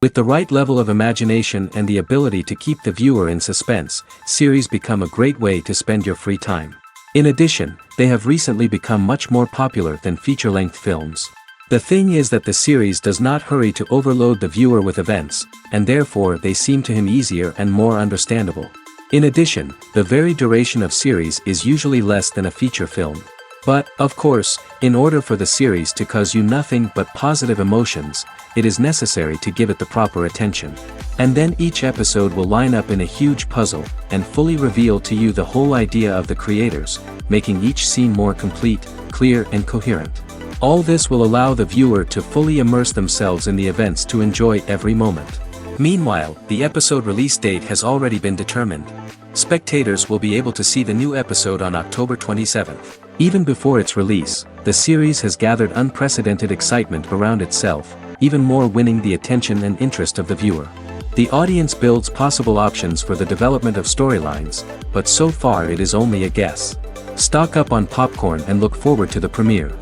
With the right level of imagination and the ability to keep the viewer in suspense, series become a great way to spend your free time. In addition, they have recently become much more popular than feature-length films. The thing is that the series does not hurry to overload the viewer with events, and therefore they seem to him easier and more understandable. In addition, the very duration of series is usually less than a feature film. But, of course, in order for the series to cause you nothing but positive emotions, it is necessary to give it the proper attention. And then each episode will line up in a huge puzzle, and fully reveal to you the whole idea of the creators, making each scene more complete, clear and coherent. All this will allow the viewer to fully immerse themselves in the events to enjoy every moment. Meanwhile, the episode release date has already been determined. Spectators will be able to see the new episode on October 27th. Even before its release, the series has gathered unprecedented excitement around itself, even more winning the attention and interest of the viewer. The audience builds possible options for the development of storylines, but so far it is only a guess. Stock up on popcorn and look forward to the premiere.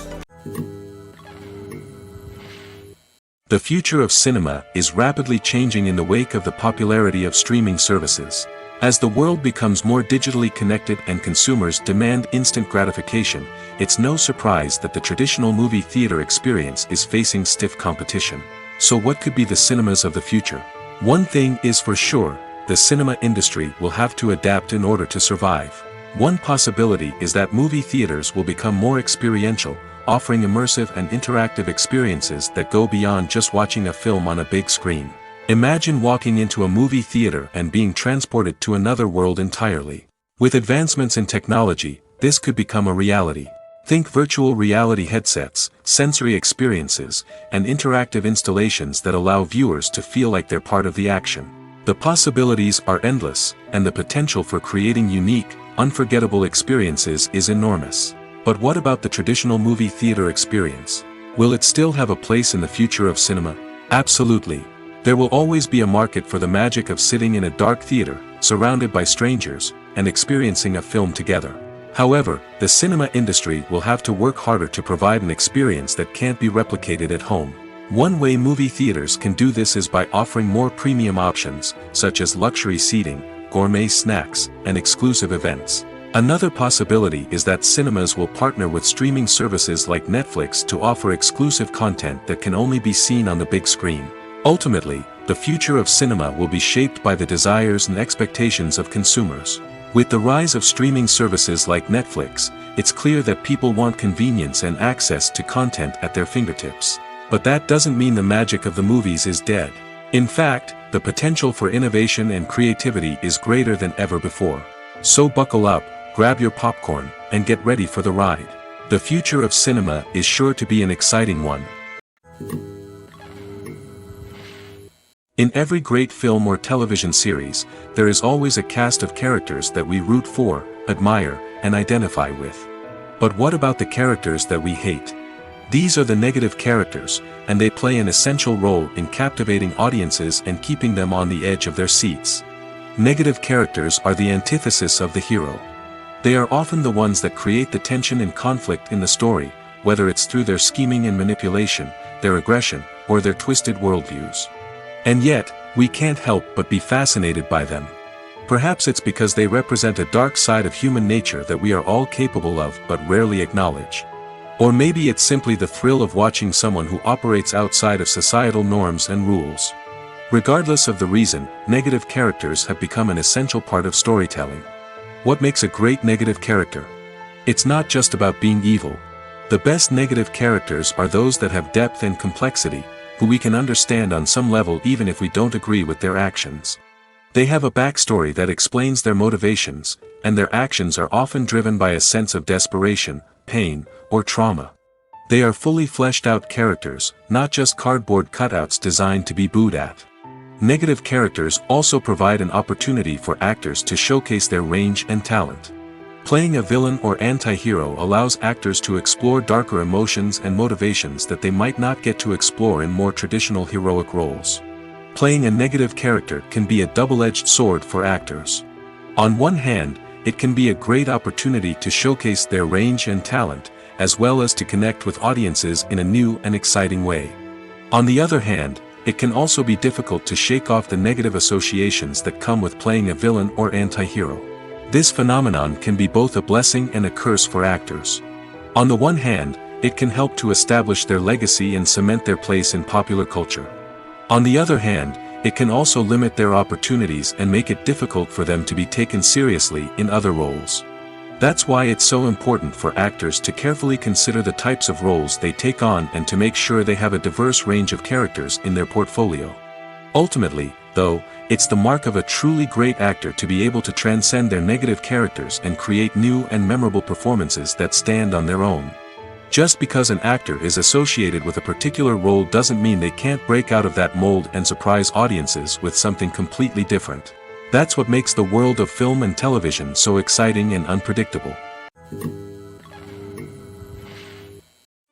The future of cinema is rapidly changing in the wake of the popularity of streaming services. As the world becomes more digitally connected and consumers demand instant gratification, it's no surprise that the traditional movie theater experience is facing stiff competition. So what could be the cinemas of the future? One thing is for sure, the cinema industry will have to adapt in order to survive. One possibility is that movie theaters will become more experiential, offering immersive and interactive experiences that go beyond just watching a film on a big screen. Imagine walking into a movie theater and being transported to another world entirely. With advancements in technology, this could become a reality. Think virtual reality headsets, sensory experiences, and interactive installations that allow viewers to feel like they're part of the action. The possibilities are endless, and the potential for creating unique, unforgettable experiences is enormous. But what about the traditional movie theater experience? Will it still have a place in the future of cinema? Absolutely. There will always be a market for the magic of sitting in a dark theater, surrounded by strangers, and experiencing a film together. However, the cinema industry will have to work harder to provide an experience that can't be replicated at home. One way movie theaters can do this is by offering more premium options, such as luxury seating, gourmet snacks, and exclusive events. Another possibility is that cinemas will partner with streaming services like Netflix to offer exclusive content that can only be seen on the big screen. Ultimately, the future of cinema will be shaped by the desires and expectations of consumers. With the rise of streaming services like Netflix, it's clear that people want convenience and access to content at their fingertips. But that doesn't mean the magic of the movies is dead. In fact, the potential for innovation and creativity is greater than ever before. So buckle up, grab your popcorn, and get ready for the ride. The future of cinema is sure to be an exciting one. In every great film or television series, there is always a cast of characters that we root for, admire, and identify with. But what about the characters that we hate? These are the negative characters, and they play an essential role in captivating audiences and keeping them on the edge of their seats. Negative characters are the antithesis of the hero. They are often the ones that create the tension and conflict in the story, whether it's through their scheming and manipulation, their aggression, or their twisted worldviews. And yet, we can't help but be fascinated by them. Perhaps it's because they represent a dark side of human nature that we are all capable of but rarely acknowledge. Or maybe it's simply the thrill of watching someone who operates outside of societal norms and rules. Regardless of the reason, negative characters have become an essential part of storytelling. What makes a great negative character? It's not just about being evil. The best negative characters are those that have depth and complexity, who we can understand on some level even if we don't agree with their actions. They have a backstory that explains their motivations, and their actions are often driven by a sense of desperation, pain, or trauma. They are fully fleshed out characters, not just cardboard cutouts designed to be booed at. Negative characters also provide an opportunity for actors to showcase their range and talent. Playing a villain or anti-hero allows actors to explore darker emotions and motivations that they might not get to explore in more traditional heroic roles. Playing a negative character can be a double-edged sword for actors. On one hand, it can be a great opportunity to showcase their range and talent, as well as to connect with audiences in a new and exciting way. On the other hand, it can also be difficult to shake off the negative associations that come with playing a villain or anti-hero. This phenomenon can be both a blessing and a curse for actors. On the one hand, it can help to establish their legacy and cement their place in popular culture. On the other hand, it can also limit their opportunities and make it difficult for them to be taken seriously in other roles. That's why it's so important for actors to carefully consider the types of roles they take on and to make sure they have a diverse range of characters in their portfolio. Ultimately, though, it's the mark of a truly great actor to be able to transcend their negative characters and create new and memorable performances that stand on their own. Just because an actor is associated with a particular role doesn't mean they can't break out of that mold and surprise audiences with something completely different. That's what makes the world of film and television so exciting and unpredictable.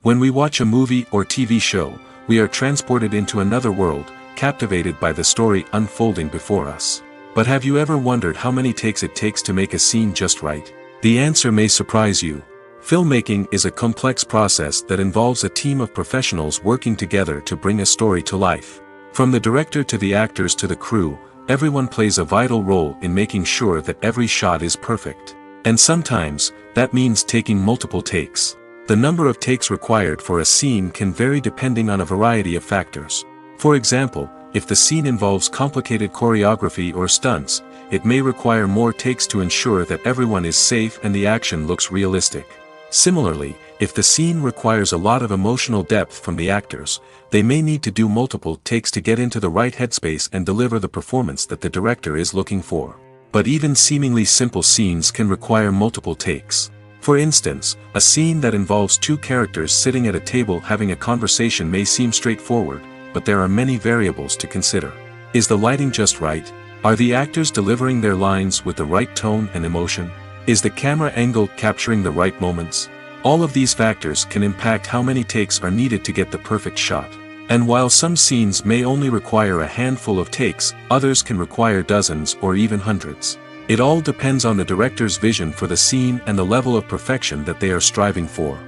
When we watch a movie or TV show, we are transported into another world, captivated by the story unfolding before us. But have you ever wondered how many takes it takes to make a scene just right? The answer may surprise you. Filmmaking is a complex process that involves a team of professionals working together to bring a story to life. From the director to the actors to the crew, everyone plays a vital role in making sure that every shot is perfect. And sometimes, that means taking multiple takes. The number of takes required for a scene can vary depending on a variety of factors. For example, if the scene involves complicated choreography or stunts, it may require more takes to ensure that everyone is safe and the action looks realistic. Similarly, if the scene requires a lot of emotional depth from the actors, they may need to do multiple takes to get into the right headspace and deliver the performance that the director is looking for. But even seemingly simple scenes can require multiple takes. For instance, a scene that involves two characters sitting at a table having a conversation may seem straightforward, but there are many variables to consider. Is the lighting just right? Are the actors delivering their lines with the right tone and emotion? Is the camera angle capturing the right moments? All of these factors can impact how many takes are needed to get the perfect shot. And while some scenes may only require a handful of takes, others can require dozens or even hundreds. It all depends on the director's vision for the scene and the level of perfection that they are striving for.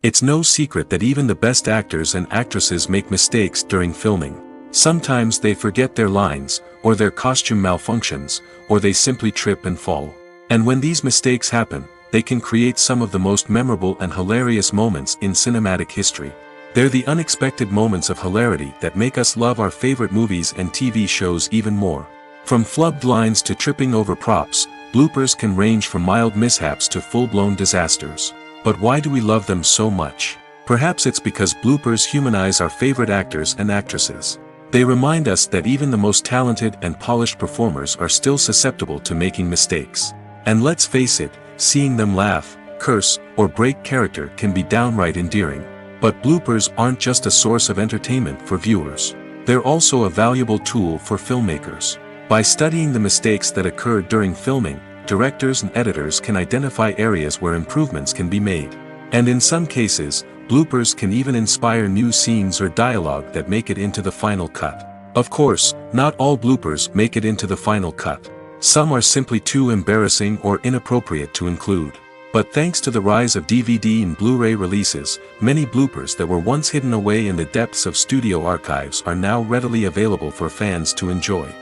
It's no secret that even the best actors and actresses make mistakes during filming. Sometimes they forget their lines, or their costume malfunctions, or they simply trip and fall. And when these mistakes happen, they can create some of the most memorable and hilarious moments in cinematic history. They're the unexpected moments of hilarity that make us love our favorite movies and TV shows even more. From flubbed lines to tripping over props, bloopers can range from mild mishaps to full-blown disasters. But why do we love them so much? Perhaps it's because bloopers humanize our favorite actors and actresses. They remind us that even the most talented and polished performers are still susceptible to making mistakes. And let's face it, seeing them laugh, curse, or break character can be downright endearing. But bloopers aren't just a source of entertainment for viewers. They're also a valuable tool for filmmakers. By studying the mistakes that occurred during filming, directors and editors can identify areas where improvements can be made. And in some cases, bloopers can even inspire new scenes or dialogue that make it into the final cut. Of course, not all bloopers make it into the final cut. Some are simply too embarrassing or inappropriate to include. But thanks to the rise of DVD and Blu-ray releases, many bloopers that were once hidden away in the depths of studio archives are now readily available for fans to enjoy.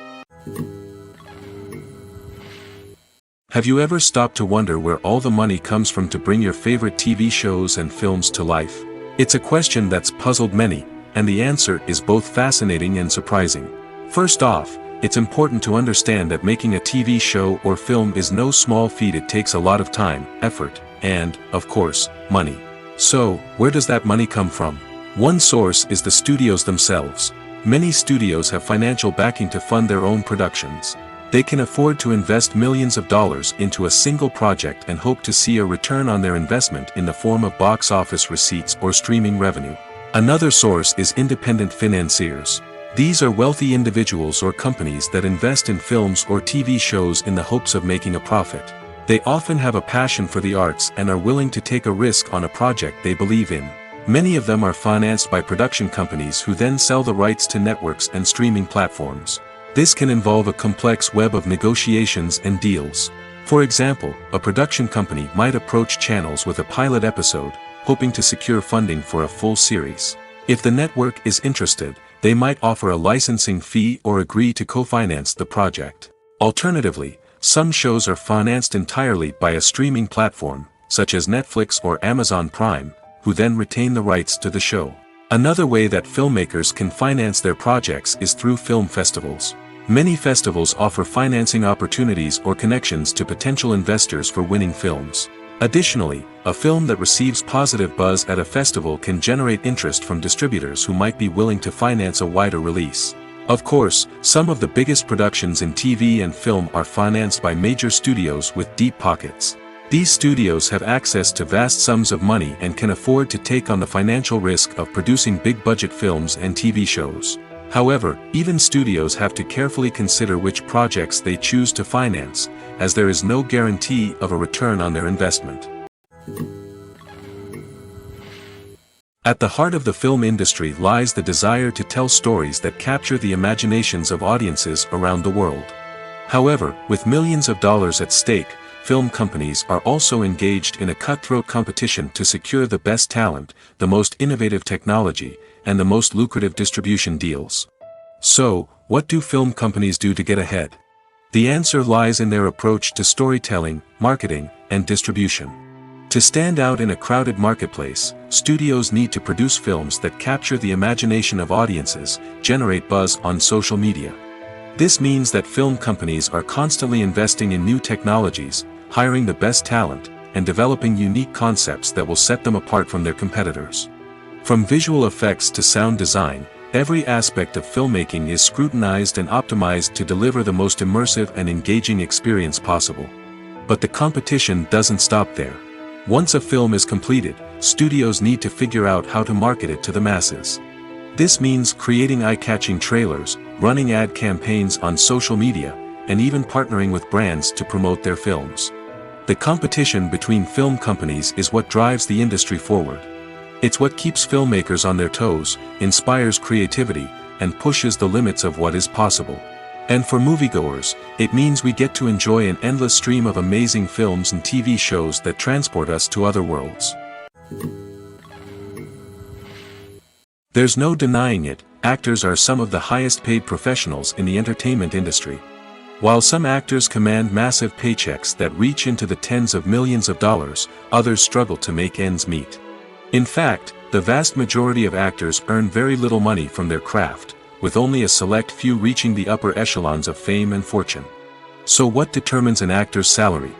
Have you ever stopped to wonder where all the money comes from to bring your favorite TV shows and films to life? It's a question that's puzzled many, and the answer is both fascinating and surprising. First off, it's important to understand that making a TV show or film is no small feat. It takes a lot of time, effort, and, of course, money. So, where does that money come from? One source is the studios themselves. Many studios have financial backing to fund their own productions. They can afford to invest millions of dollars into a single project and hope to see a return on their investment in the form of box office receipts or streaming revenue. Another source is independent financiers. These are wealthy individuals or companies that invest in films or TV shows in the hopes of making a profit. They often have a passion for the arts and are willing to take a risk on a project they believe in. Many of them are financed by production companies who then sell the rights to networks and streaming platforms. This can involve a complex web of negotiations and deals. For example, a production company might approach channels with a pilot episode, hoping to secure funding for a full series. If the network is interested, they might offer a licensing fee or agree to co-finance the project. Alternatively, some shows are financed entirely by a streaming platform, such as Netflix or Amazon Prime, who then retain the rights to the show. Another way that filmmakers can finance their projects is through film festivals. Many festivals offer financing opportunities or connections to potential investors for winning films. Additionally, a film that receives positive buzz at a festival can generate interest from distributors who might be willing to finance a wider release. Of course, some of the biggest productions in TV and film are financed by major studios with deep pockets. These studios have access to vast sums of money and can afford to take on the financial risk of producing big-budget films and TV shows. However, even studios have to carefully consider which projects they choose to finance, as there is no guarantee of a return on their investment. At the heart of the film industry lies the desire to tell stories that capture the imaginations of audiences around the world. However, with millions of dollars at stake, film companies are also engaged in a cutthroat competition to secure the best talent, the most innovative technology, and the most lucrative distribution deals. So, what do film companies do to get ahead? The answer lies in their approach to storytelling, marketing, and distribution. To stand out in a crowded marketplace, studios need to produce films that capture the imagination of audiences, generate buzz on social media. This means that film companies are constantly investing in new technologies, hiring the best talent, and developing unique concepts that will set them apart from their competitors. From visual effects to sound design, every aspect of filmmaking is scrutinized and optimized to deliver the most immersive and engaging experience possible. But the competition doesn't stop there. Once a film is completed, studios need to figure out how to market it to the masses. This means creating eye-catching trailers, running ad campaigns on social media, and even partnering with brands to promote their films. The competition between film companies is what drives the industry forward. It's what keeps filmmakers on their toes, inspires creativity, and pushes the limits of what is possible. And for moviegoers, it means we get to enjoy an endless stream of amazing films and TV shows that transport us to other worlds. There's no denying it, actors are some of the highest paid professionals in the entertainment industry. While some actors command massive paychecks that reach into the tens of millions of dollars, others struggle to make ends meet. In fact, the vast majority of actors earn very little money from their craft, with only a select few reaching the upper echelons of fame and fortune. So what determines an actor's salary?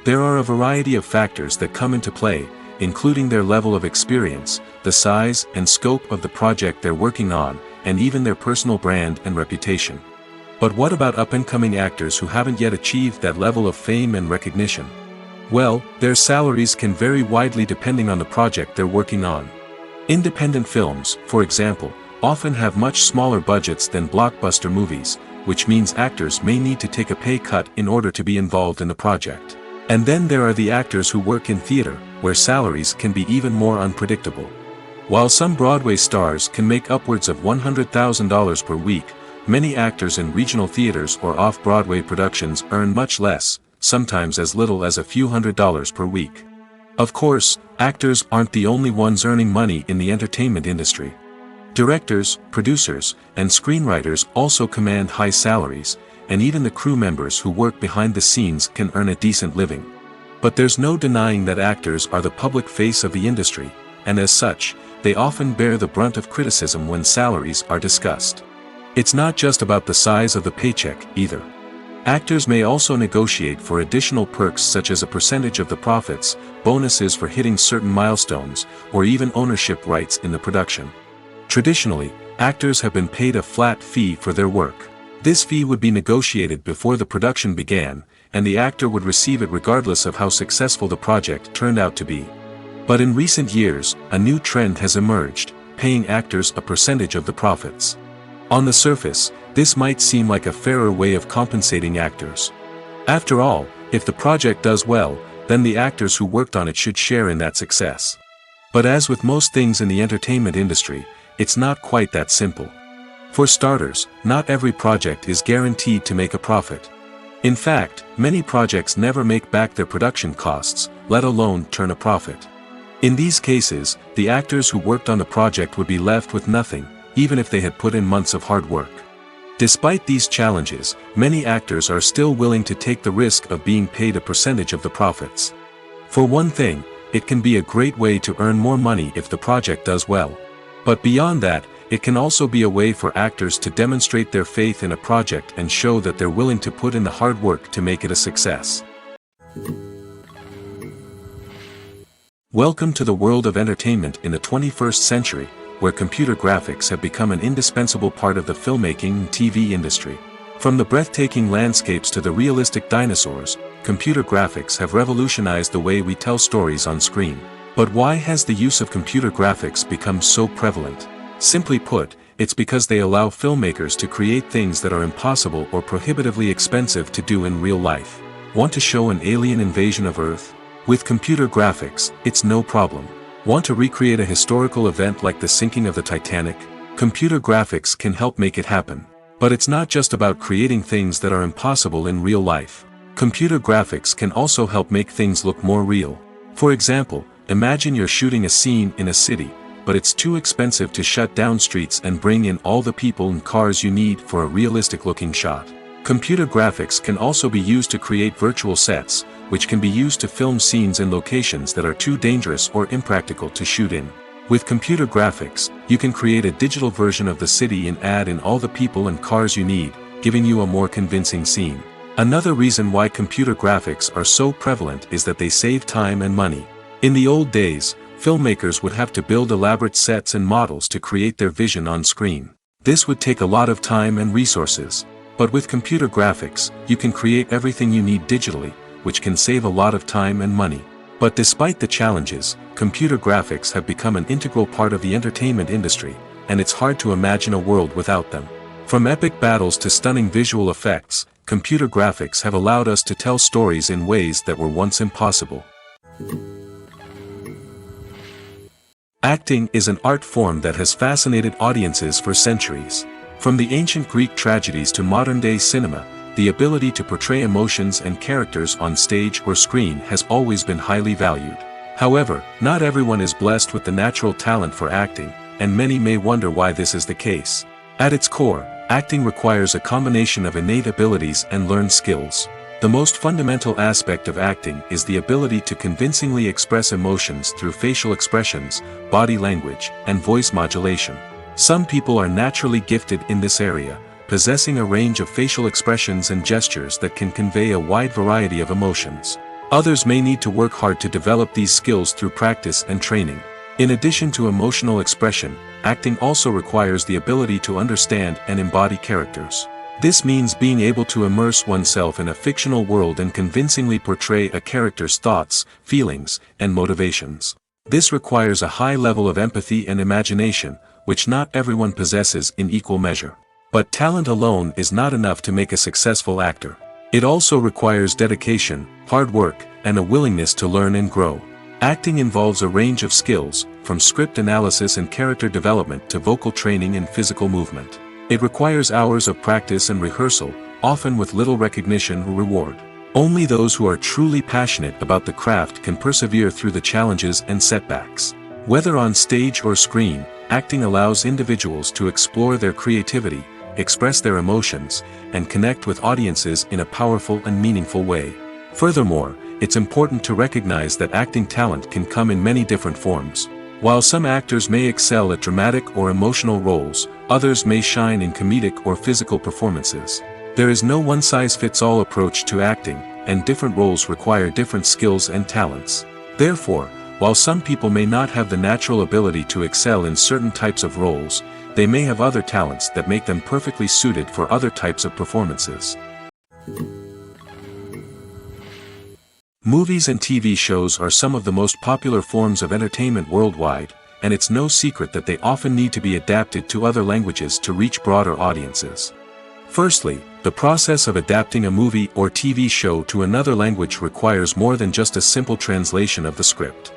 There are a variety of factors that come into play, including their level of experience, the size and scope of the project they're working on, and even their personal brand and reputation. But what about up-and-coming actors who haven't yet achieved that level of fame and recognition? Well, their salaries can vary widely depending on the project they're working on. Independent films, for example, often have much smaller budgets than blockbuster movies, which means actors may need to take a pay cut in order to be involved in the project. And then there are the actors who work in theater, where salaries can be even more unpredictable. While some Broadway stars can make upwards of $100,000 per week, many actors in regional theaters or off-Broadway productions earn much less, sometimes as little as a few $100s per week. Of course, actors aren't the only ones earning money in the entertainment industry. Directors, producers, and screenwriters also command high salaries, and even the crew members who work behind the scenes can earn a decent living. But there's no denying that actors are the public face of the industry, and as such, they often bear the brunt of criticism when salaries are discussed. It's not just about the size of the paycheck, either. Actors may also negotiate for additional perks such as a percentage of the profits, bonuses for hitting certain milestones, or even ownership rights in the production. Traditionally, actors have been paid a flat fee for their work. This fee would be negotiated before the production began, and the actor would receive it regardless of how successful the project turned out to be. But in recent years, a new trend has emerged, paying actors a percentage of the profits. On the surface, this might seem like a fairer way of compensating actors. After all, if the project does well, then the actors who worked on it should share in that success. But as with most things in the entertainment industry, it's not quite that simple. For starters, not every project is guaranteed to make a profit. In fact, many projects never make back their production costs, let alone turn a profit. In these cases, the actors who worked on the project would be left with nothing, even if they had put in months of hard work. Despite these challenges, many actors are still willing to take the risk of being paid a percentage of the profits. For one thing, it can be a great way to earn more money if the project does well. But beyond that, it can also be a way for actors to demonstrate their faith in a project and show that they're willing to put in the hard work to make it a success. Welcome to the world of entertainment in the 21st century, where computer graphics have become an indispensable part of the filmmaking and TV industry. From the breathtaking landscapes to the realistic dinosaurs, computer graphics have revolutionized the way we tell stories on screen. But why has the use of computer graphics become so prevalent? Simply put, it's because they allow filmmakers to create things that are impossible or prohibitively expensive to do in real life. Want to show an alien invasion of Earth? With computer graphics, it's no problem. Want to recreate a historical event like the sinking of the Titanic? Computer graphics can help make it happen. But it's not just about creating things that are impossible in real life. Computer graphics can also help make things look more real. For example, imagine you're shooting a scene in a city, but it's too expensive to shut down streets and bring in all the people and cars you need for a realistic-looking shot. Computer graphics can also be used to create virtual sets, which can be used to film scenes in locations that are too dangerous or impractical to shoot in. With computer graphics, you can create a digital version of the city and add in all the people and cars you need, giving you a more convincing scene. Another reason why computer graphics are so prevalent is that they save time and money. In the old days, filmmakers would have to build elaborate sets and models to create their vision on screen. This would take a lot of time and resources. But with computer graphics, you can create everything you need digitally, which can save a lot of time and money. But despite the challenges, computer graphics have become an integral part of the entertainment industry, and it's hard to imagine a world without them. From epic battles to stunning visual effects, computer graphics have allowed us to tell stories in ways that were once impossible. Acting is an art form that has fascinated audiences for centuries. From the ancient Greek tragedies to modern-day cinema, the ability to portray emotions and characters on stage or screen has always been highly valued. However, not everyone is blessed with the natural talent for acting, and many may wonder why this is the case. At its core, acting requires a combination of innate abilities and learned skills. The most fundamental aspect of acting is the ability to convincingly express emotions through facial expressions, body language, and voice modulation. Some people are naturally gifted in this area, possessing a range of facial expressions and gestures that can convey a wide variety of emotions. Others may need to work hard to develop these skills through practice and training. In addition to emotional expression, acting also requires the ability to understand and embody characters. This means being able to immerse oneself in a fictional world and convincingly portray a character's thoughts, feelings, and motivations. This requires a high level of empathy and imagination, which not everyone possesses in equal measure. But talent alone is not enough to make a successful actor. It also requires dedication, hard work, and a willingness to learn and grow. Acting involves a range of skills, from script analysis and character development to vocal training and physical movement. It requires hours of practice and rehearsal, often with little recognition or reward. Only those who are truly passionate about the craft can persevere through the challenges and setbacks. Whether on stage or screen, acting allows individuals to explore their creativity, express their emotions, and connect with audiences in a powerful and meaningful way. Furthermore, it's important to recognize that acting talent can come in many different forms. While some actors may excel at dramatic or emotional roles, others may shine in comedic or physical performances. There is no one-size-fits-all approach to acting, and different roles require different skills and talents. Therefore, while some people may not have the natural ability to excel in certain types of roles, they may have other talents that make them perfectly suited for other types of performances. Movies and TV shows are some of the most popular forms of entertainment worldwide, and it's no secret that they often need to be adapted to other languages to reach broader audiences. Firstly, the process of adapting a movie or TV show to another language requires more than just a simple translation of the script.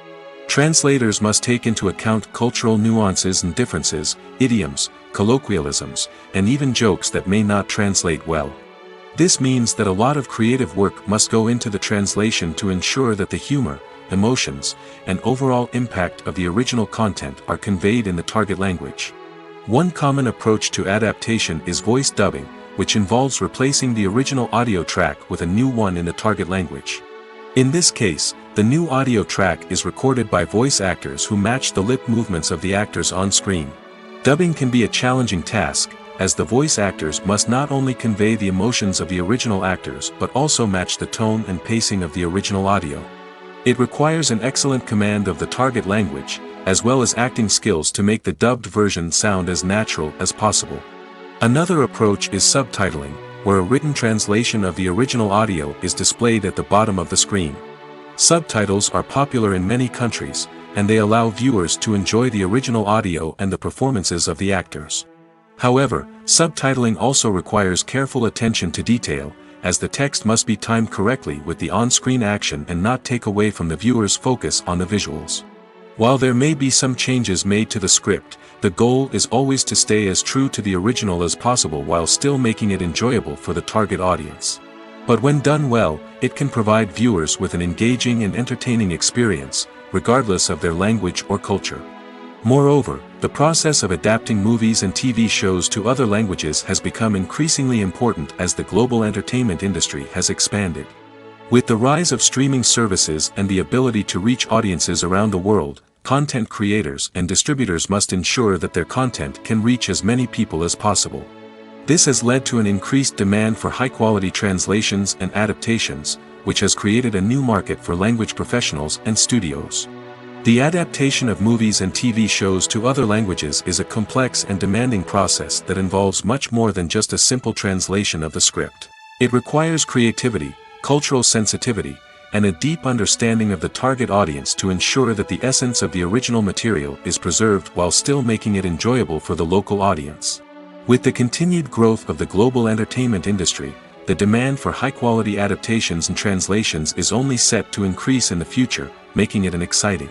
Translators must take into account cultural nuances and differences, idioms, colloquialisms, and even jokes that may not translate well. This means that a lot of creative work must go into the translation to ensure that the humor, emotions, and overall impact of the original content are conveyed in the target language. One common approach to adaptation is voice dubbing, which involves replacing the original audio track with a new one in the target language. In this case, the new audio track is recorded by voice actors who match the lip movements of the actors on screen. Dubbing can be a challenging task, as the voice actors must not only convey the emotions of the original actors but also match the tone and pacing of the original audio. It requires an excellent command of the target language, as well as acting skills to make the dubbed version sound as natural as possible. Another approach is subtitling, where a written translation of the original audio is displayed at the bottom of the screen. Subtitles are popular in many countries, and they allow viewers to enjoy the original audio and the performances of the actors. However, subtitling also requires careful attention to detail, as the text must be timed correctly with the on-screen action and not take away from the viewer's focus on the visuals. While there may be some changes made to the script, the goal is always to stay as true to the original as possible while still making it enjoyable for the target audience. But when done well, it can provide viewers with an engaging and entertaining experience, regardless of their language or culture. Moreover, the process of adapting movies and TV shows to other languages has become increasingly important as the global entertainment industry has expanded. With the rise of streaming services and the ability to reach audiences around the world, content creators and distributors must ensure that their content can reach as many people as possible. This has led to an increased demand for high-quality translations and adaptations, which has created a new market for language professionals and studios. The adaptation of movies and TV shows to other languages is a complex and demanding process that involves much more than just a simple translation of the script. It requires creativity, cultural sensitivity, and a deep understanding of the target audience to ensure that the essence of the original material is preserved while still making it enjoyable for the local audience. With the continued growth of the global entertainment industry, the demand for high-quality adaptations and translations is only set to increase in the future, making it an exciting.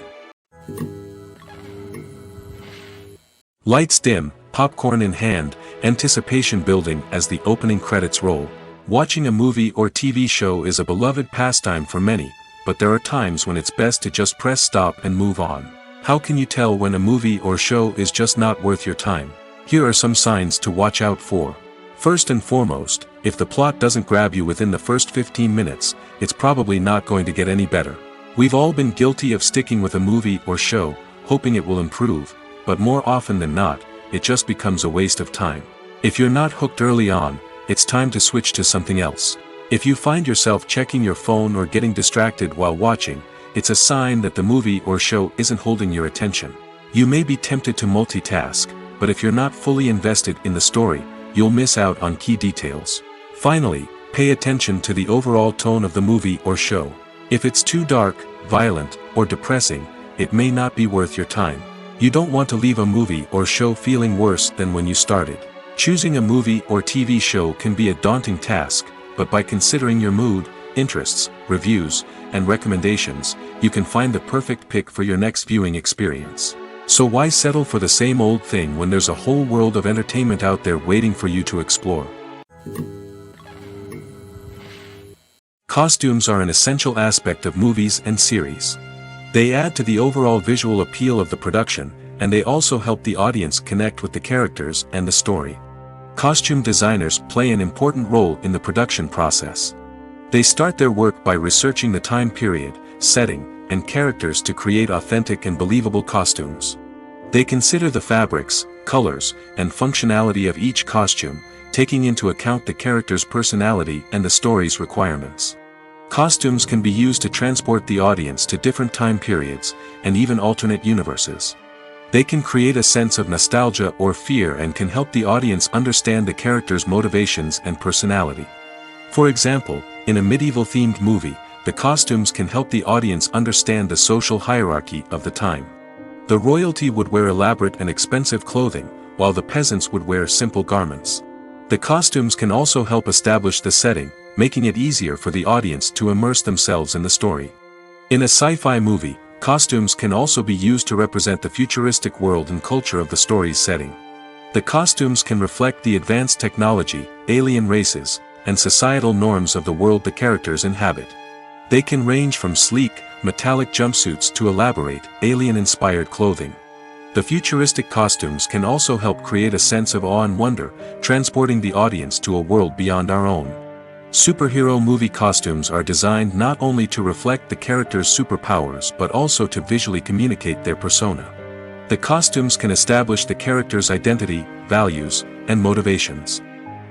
Lights dim, popcorn in hand, anticipation building as the opening credits roll. Watching a movie or TV show is a beloved pastime for many, but there are times when it's best to just press stop and move on. How can you tell when a movie or show is just not worth your time? Here are some signs to watch out for. First and foremost, if the plot doesn't grab you within the first 15 minutes, it's probably not going to get any better. We've all been guilty of sticking with a movie or show, hoping it will improve, but more often than not, it just becomes a waste of time. If you're not hooked early on, it's time to switch to something else. If you find yourself checking your phone or getting distracted while watching, it's a sign that the movie or show isn't holding your attention. You may be tempted to multitask, but if you're not fully invested in the story, you'll miss out on key details. Finally, pay attention to the overall tone of the movie or show. If it's too dark, violent, or depressing, it may not be worth your time. You don't want to leave a movie or show feeling worse than when you started. Choosing a movie or TV show can be a daunting task, but by considering your mood, interests, reviews, and recommendations, you can find the perfect pick for your next viewing experience. So why settle for the same old thing when there's a whole world of entertainment out there waiting for you to explore? Costumes are an essential aspect of movies and series. They add to the overall visual appeal of the production, and they also help the audience connect with the characters and the story. Costume designers play an important role in the production process. They start their work by researching the time period, setting, and characters to create authentic and believable costumes. They consider the fabrics, colors, and functionality of each costume, taking into account the character's personality and the story's requirements. Costumes can be used to transport the audience to different time periods, and even alternate universes. They can create a sense of nostalgia or fear and can help the audience understand the character's motivations and personality. For example, in a medieval-themed movie, the costumes can help the audience understand the social hierarchy of the time. The royalty would wear elaborate and expensive clothing, while the peasants would wear simple garments. The costumes can also help establish the setting, making it easier for the audience to immerse themselves in the story. In a sci-fi movie, costumes can also be used to represent the futuristic world and culture of the story's setting. The costumes can reflect the advanced technology, alien races, and societal norms of the world the characters inhabit. They can range from sleek, metallic jumpsuits to elaborate, alien-inspired clothing. The futuristic costumes can also help create a sense of awe and wonder, transporting the audience to a world beyond our own. Superhero movie costumes are designed not only to reflect the character's superpowers but also to visually communicate their persona. The costumes can establish the character's identity, values, and motivations.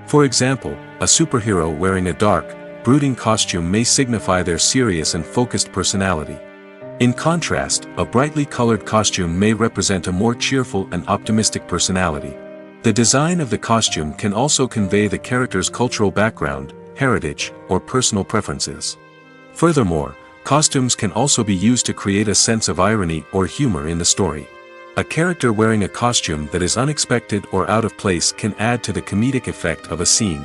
For example, a superhero wearing a dark, brooding costume may signify their serious and focused personality. In contrast, a brightly colored costume may represent a more cheerful and optimistic personality. The design of the costume can also convey the character's cultural background, heritage, or personal preferences. Furthermore, costumes can also be used to create a sense of irony or humor in the story. A character wearing a costume that is unexpected or out of place can add to the comedic effect of a scene.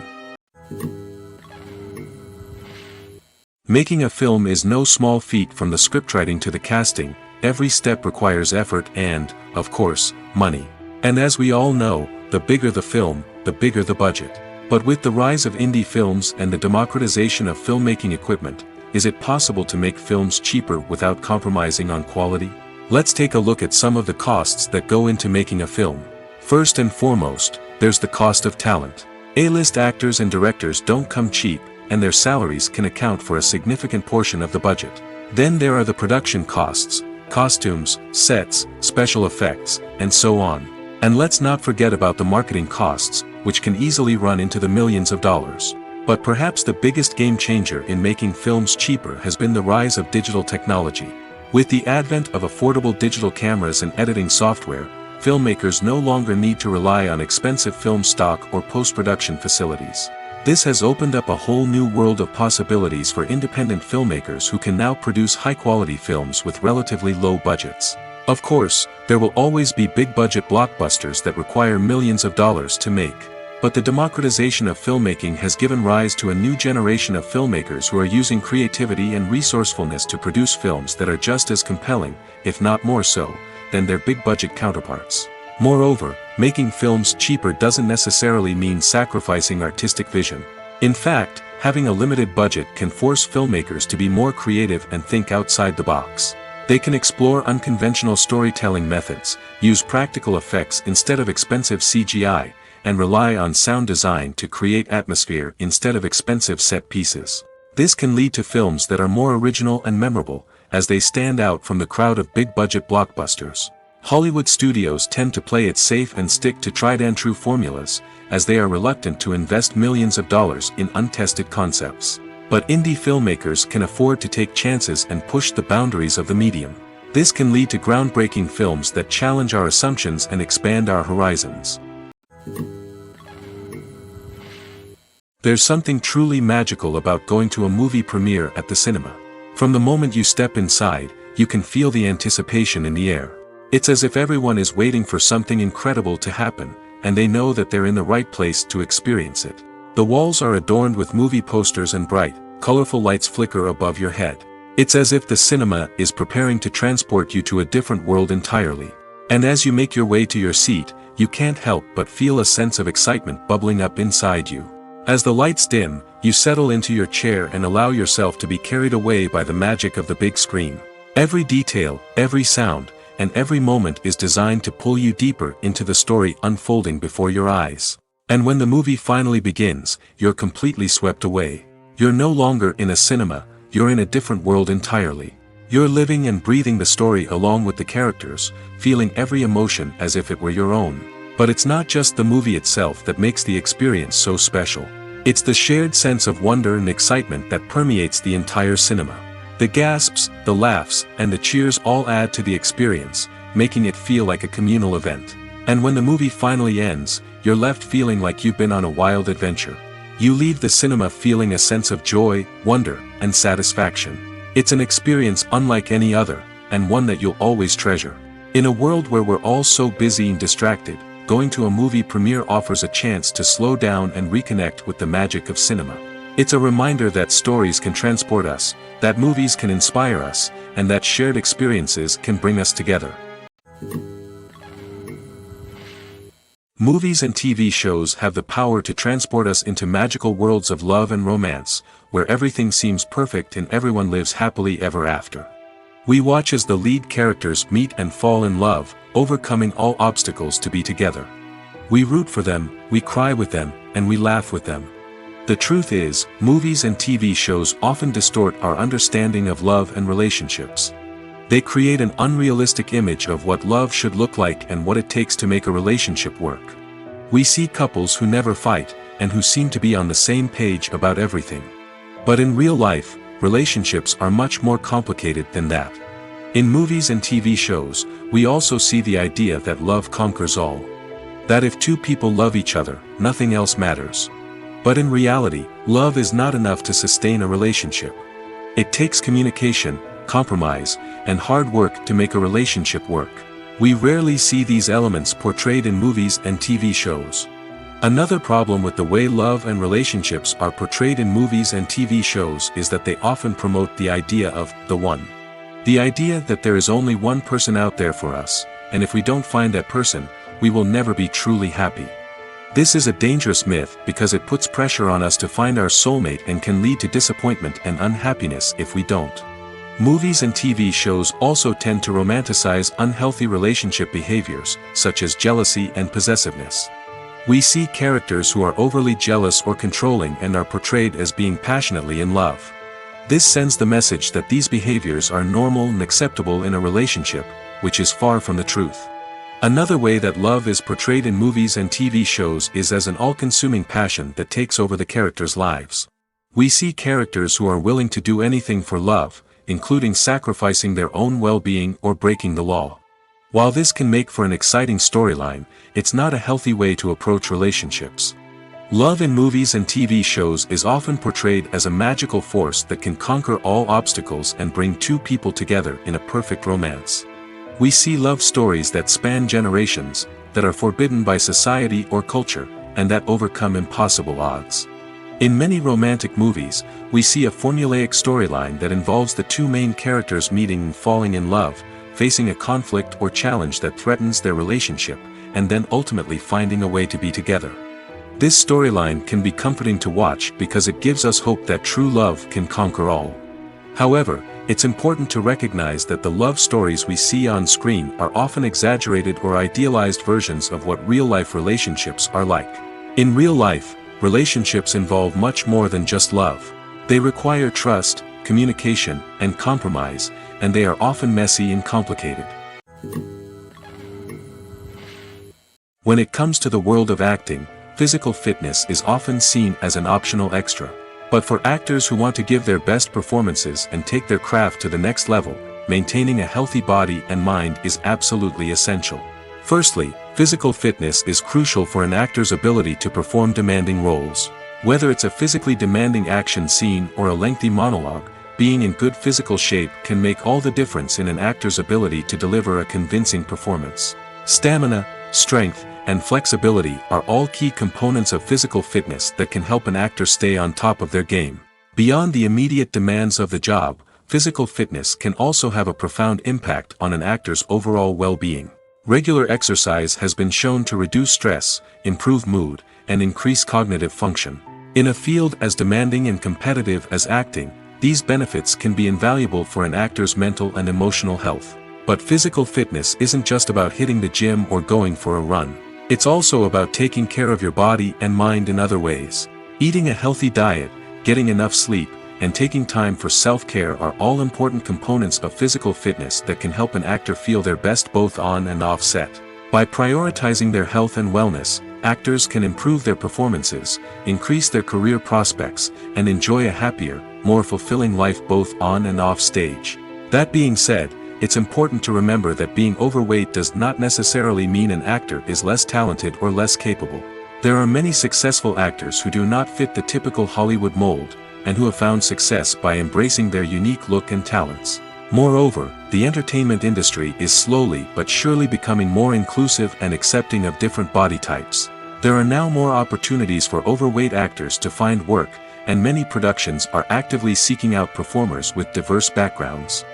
Making a film is no small feat. From the scriptwriting to the casting, every step requires effort and, of course, money. And as we all know, the bigger the film, the bigger the budget. But with the rise of indie films and the democratization of filmmaking equipment, is it possible to make films cheaper without compromising on quality? Let's take a look at some of the costs that go into making a film. First and foremost, there's the cost of talent. A-list actors and directors don't come cheap, and their salaries can account for a significant portion of the budget. Then there are the production costs, costumes, sets, special effects, and so on. And let's not forget about the marketing costs, which can easily run into the millions of dollars. But perhaps the biggest game changer in making films cheaper has been the rise of digital technology. With the advent of affordable digital cameras and editing software, filmmakers no longer need to rely on expensive film stock or post-production facilities. This has opened up a whole new world of possibilities for independent filmmakers who can now produce high-quality films with relatively low budgets. Of course, there will always be big-budget blockbusters that require millions of dollars to make. But the democratization of filmmaking has given rise to a new generation of filmmakers who are using creativity and resourcefulness to produce films that are just as compelling, if not more so, than their big-budget counterparts. Moreover, making films cheaper doesn't necessarily mean sacrificing artistic vision. In fact, having a limited budget can force filmmakers to be more creative and think outside the box. They can explore unconventional storytelling methods, use practical effects instead of expensive CGI, and rely on sound design to create atmosphere instead of expensive set pieces. This can lead to films that are more original and memorable, as they stand out from the crowd of big-budget blockbusters. Hollywood studios tend to play it safe and stick to tried-and-true formulas, as they are reluctant to invest millions of dollars in untested concepts. But indie filmmakers can afford to take chances and push the boundaries of the medium. This can lead to groundbreaking films that challenge our assumptions and expand our horizons. There's something truly magical about going to a movie premiere at the cinema. From the moment you step inside, you can feel the anticipation in the air. It's as if everyone is waiting for something incredible to happen, and they know that they're in the right place to experience it. The walls are adorned with movie posters and bright, colorful lights flicker above your head. It's as if the cinema is preparing to transport you to a different world entirely. And as you make your way to your seat, you can't help but feel a sense of excitement bubbling up inside you. As the lights dim, you settle into your chair and allow yourself to be carried away by the magic of the big screen. Every detail, every sound, and every moment is designed to pull you deeper into the story unfolding before your eyes. And when the movie finally begins, you're completely swept away. You're no longer in a cinema, you're in a different world entirely. You're living and breathing the story along with the characters, feeling every emotion as if it were your own. But it's not just the movie itself that makes the experience so special. It's the shared sense of wonder and excitement that permeates the entire cinema. The gasps, the laughs, and the cheers all add to the experience, making it feel like a communal event. And when the movie finally ends, you're left feeling like you've been on a wild adventure. You leave the cinema feeling a sense of joy, wonder, and satisfaction. It's an experience unlike any other, and one that you'll always treasure. In a world where we're all so busy and distracted, going to a movie premiere offers a chance to slow down and reconnect with the magic of cinema. It's a reminder that stories can transport us, that movies can inspire us, and that shared experiences can bring us together. Movies and TV shows have the power to transport us into magical worlds of love and romance, where everything seems perfect and everyone lives happily ever after. We watch as the lead characters meet and fall in love, overcoming all obstacles to be together. We root for them, we cry with them, and we laugh with them. The truth is, movies and TV shows often distort our understanding of love and relationships. They create an unrealistic image of what love should look like and what it takes to make a relationship work. We see couples who never fight, and who seem to be on the same page about everything. But in real life, relationships are much more complicated than that. In movies and TV shows, we also see the idea that love conquers all. That if two people love each other, nothing else matters. But in reality, love is not enough to sustain a relationship. It takes communication, compromise, and hard work to make a relationship work. We rarely see these elements portrayed in movies and TV shows. Another problem with the way love and relationships are portrayed in movies and TV shows is that they often promote the idea of the one. The idea that there is only one person out there for us, and if we don't find that person, we will never be truly happy. This is a dangerous myth because it puts pressure on us to find our soulmate and can lead to disappointment and unhappiness if we don't. Movies and TV shows also tend to romanticize unhealthy relationship behaviors, such as jealousy and possessiveness. We see characters who are overly jealous or controlling and are portrayed as being passionately in love. This sends the message that these behaviors are normal and acceptable in a relationship, which is far from the truth. Another way that love is portrayed in movies and TV shows is as an all-consuming passion that takes over the characters' lives. We see characters who are willing to do anything for love, including sacrificing their own well-being or breaking the law. While this can make for an exciting storyline, it's not a healthy way to approach relationships. Love in movies and TV shows is often portrayed as a magical force that can conquer all obstacles and bring two people together in a perfect romance. We see love stories that span generations, that are forbidden by society or culture, and that overcome impossible odds. In many romantic movies, we see a formulaic storyline that involves the two main characters meeting and falling in love, facing a conflict or challenge that threatens their relationship, and then ultimately finding a way to be together. This storyline can be comforting to watch because it gives us hope that true love can conquer all. However, it's important to recognize that the love stories we see on screen are often exaggerated or idealized versions of what real-life relationships are like. In real life, relationships involve much more than just love. They require trust, communication, and compromise, and they are often messy and complicated. When it comes to the world of acting, physical fitness is often seen as an optional extra. But for actors who want to give their best performances and take their craft to the next level, maintaining a healthy body and mind is absolutely essential. Firstly, physical fitness is crucial for an actor's ability to perform demanding roles. Whether it's a physically demanding action scene or a lengthy monologue, being in good physical shape can make all the difference in an actor's ability to deliver a convincing performance. Stamina, strength, and flexibility are all key components of physical fitness that can help an actor stay on top of their game. Beyond the immediate demands of the job, physical fitness can also have a profound impact on an actor's overall well-being. Regular exercise has been shown to reduce stress, improve mood, and increase cognitive function. In a field as demanding and competitive as acting, these benefits can be invaluable for an actor's mental and emotional health. But physical fitness isn't just about hitting the gym or going for a run. It's also about taking care of your body and mind in other ways. Eating a healthy diet, getting enough sleep, and taking time for self-care are all important components of physical fitness that can help an actor feel their best both on and off set. By prioritizing their health and wellness, actors can improve their performances, increase their career prospects, and enjoy a happier, more fulfilling life both on and off stage. That being said, it's important to remember that being overweight does not necessarily mean an actor is less talented or less capable. There are many successful actors who do not fit the typical Hollywood mold, and who have found success by embracing their unique look and talents. Moreover, the entertainment industry is slowly but surely becoming more inclusive and accepting of different body types. There are now more opportunities for overweight actors to find work, and many productions are actively seeking out performers with diverse backgrounds.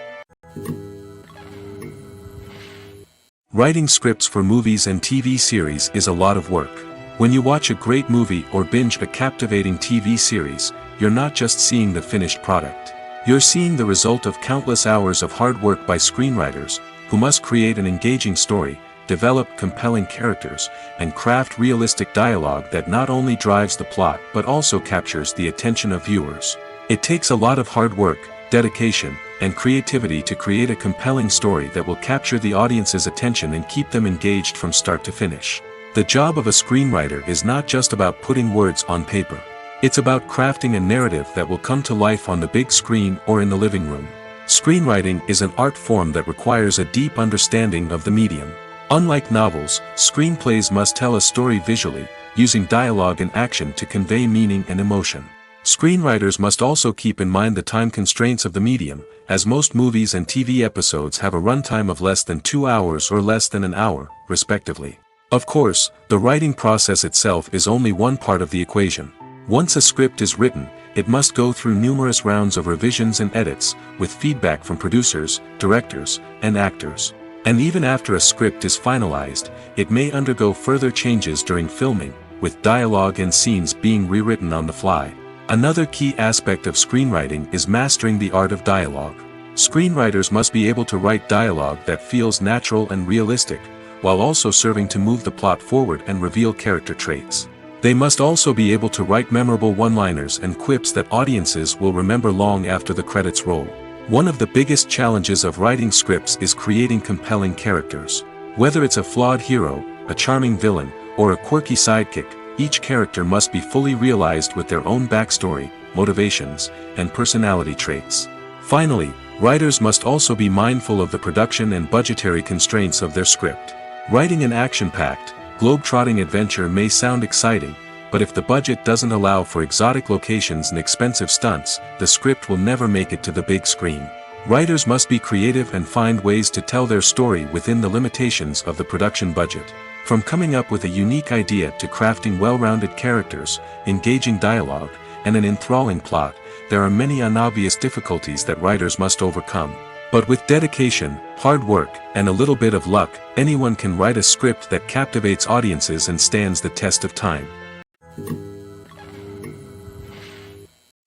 Writing scripts for movies and TV series is a lot of work. When you watch a great movie or binge a captivating TV series, you're not just seeing the finished product. You're seeing the result of countless hours of hard work by screenwriters, who must create an engaging story, develop compelling characters, and craft realistic dialogue that not only drives the plot but also captures the attention of viewers. It takes a lot of hard work, dedication, and creativity to create a compelling story that will capture the audience's attention and keep them engaged from start to finish. The job of a screenwriter is not just about putting words on paper. It's about crafting a narrative that will come to life on the big screen or in the living room. Screenwriting is an art form that requires a deep understanding of the medium. Unlike novels, screenplays must tell a story visually, using dialogue and action to convey meaning and emotion. Screenwriters must also keep in mind the time constraints of the medium, as most movies and TV episodes have a runtime of less than 2 hours or less than an hour, respectively. Of course, the writing process itself is only one part of the equation. Once a script is written, it must go through numerous rounds of revisions and edits, with feedback from producers, directors, and actors. And even after a script is finalized, it may undergo further changes during filming, with dialogue and scenes being rewritten on the fly. Another key aspect of screenwriting is mastering the art of dialogue. Screenwriters must be able to write dialogue that feels natural and realistic, while also serving to move the plot forward and reveal character traits. They must also be able to write memorable one-liners and quips that audiences will remember long after the credits roll. One of the biggest challenges of writing scripts is creating compelling characters. Whether it's a flawed hero, a charming villain, or a quirky sidekick, each character must be fully realized with their own backstory, motivations, and personality traits. Finally, writers must also be mindful of the production and budgetary constraints of their script. Writing an action-packed, globe-trotting adventure may sound exciting, but if the budget doesn't allow for exotic locations and expensive stunts, the script will never make it to the big screen. Writers must be creative and find ways to tell their story within the limitations of the production budget. From coming up with a unique idea to crafting well-rounded characters, engaging dialogue, and an enthralling plot, there are many unobvious difficulties that writers must overcome. But with dedication, hard work, and a little bit of luck, anyone can write a script that captivates audiences and stands the test of time.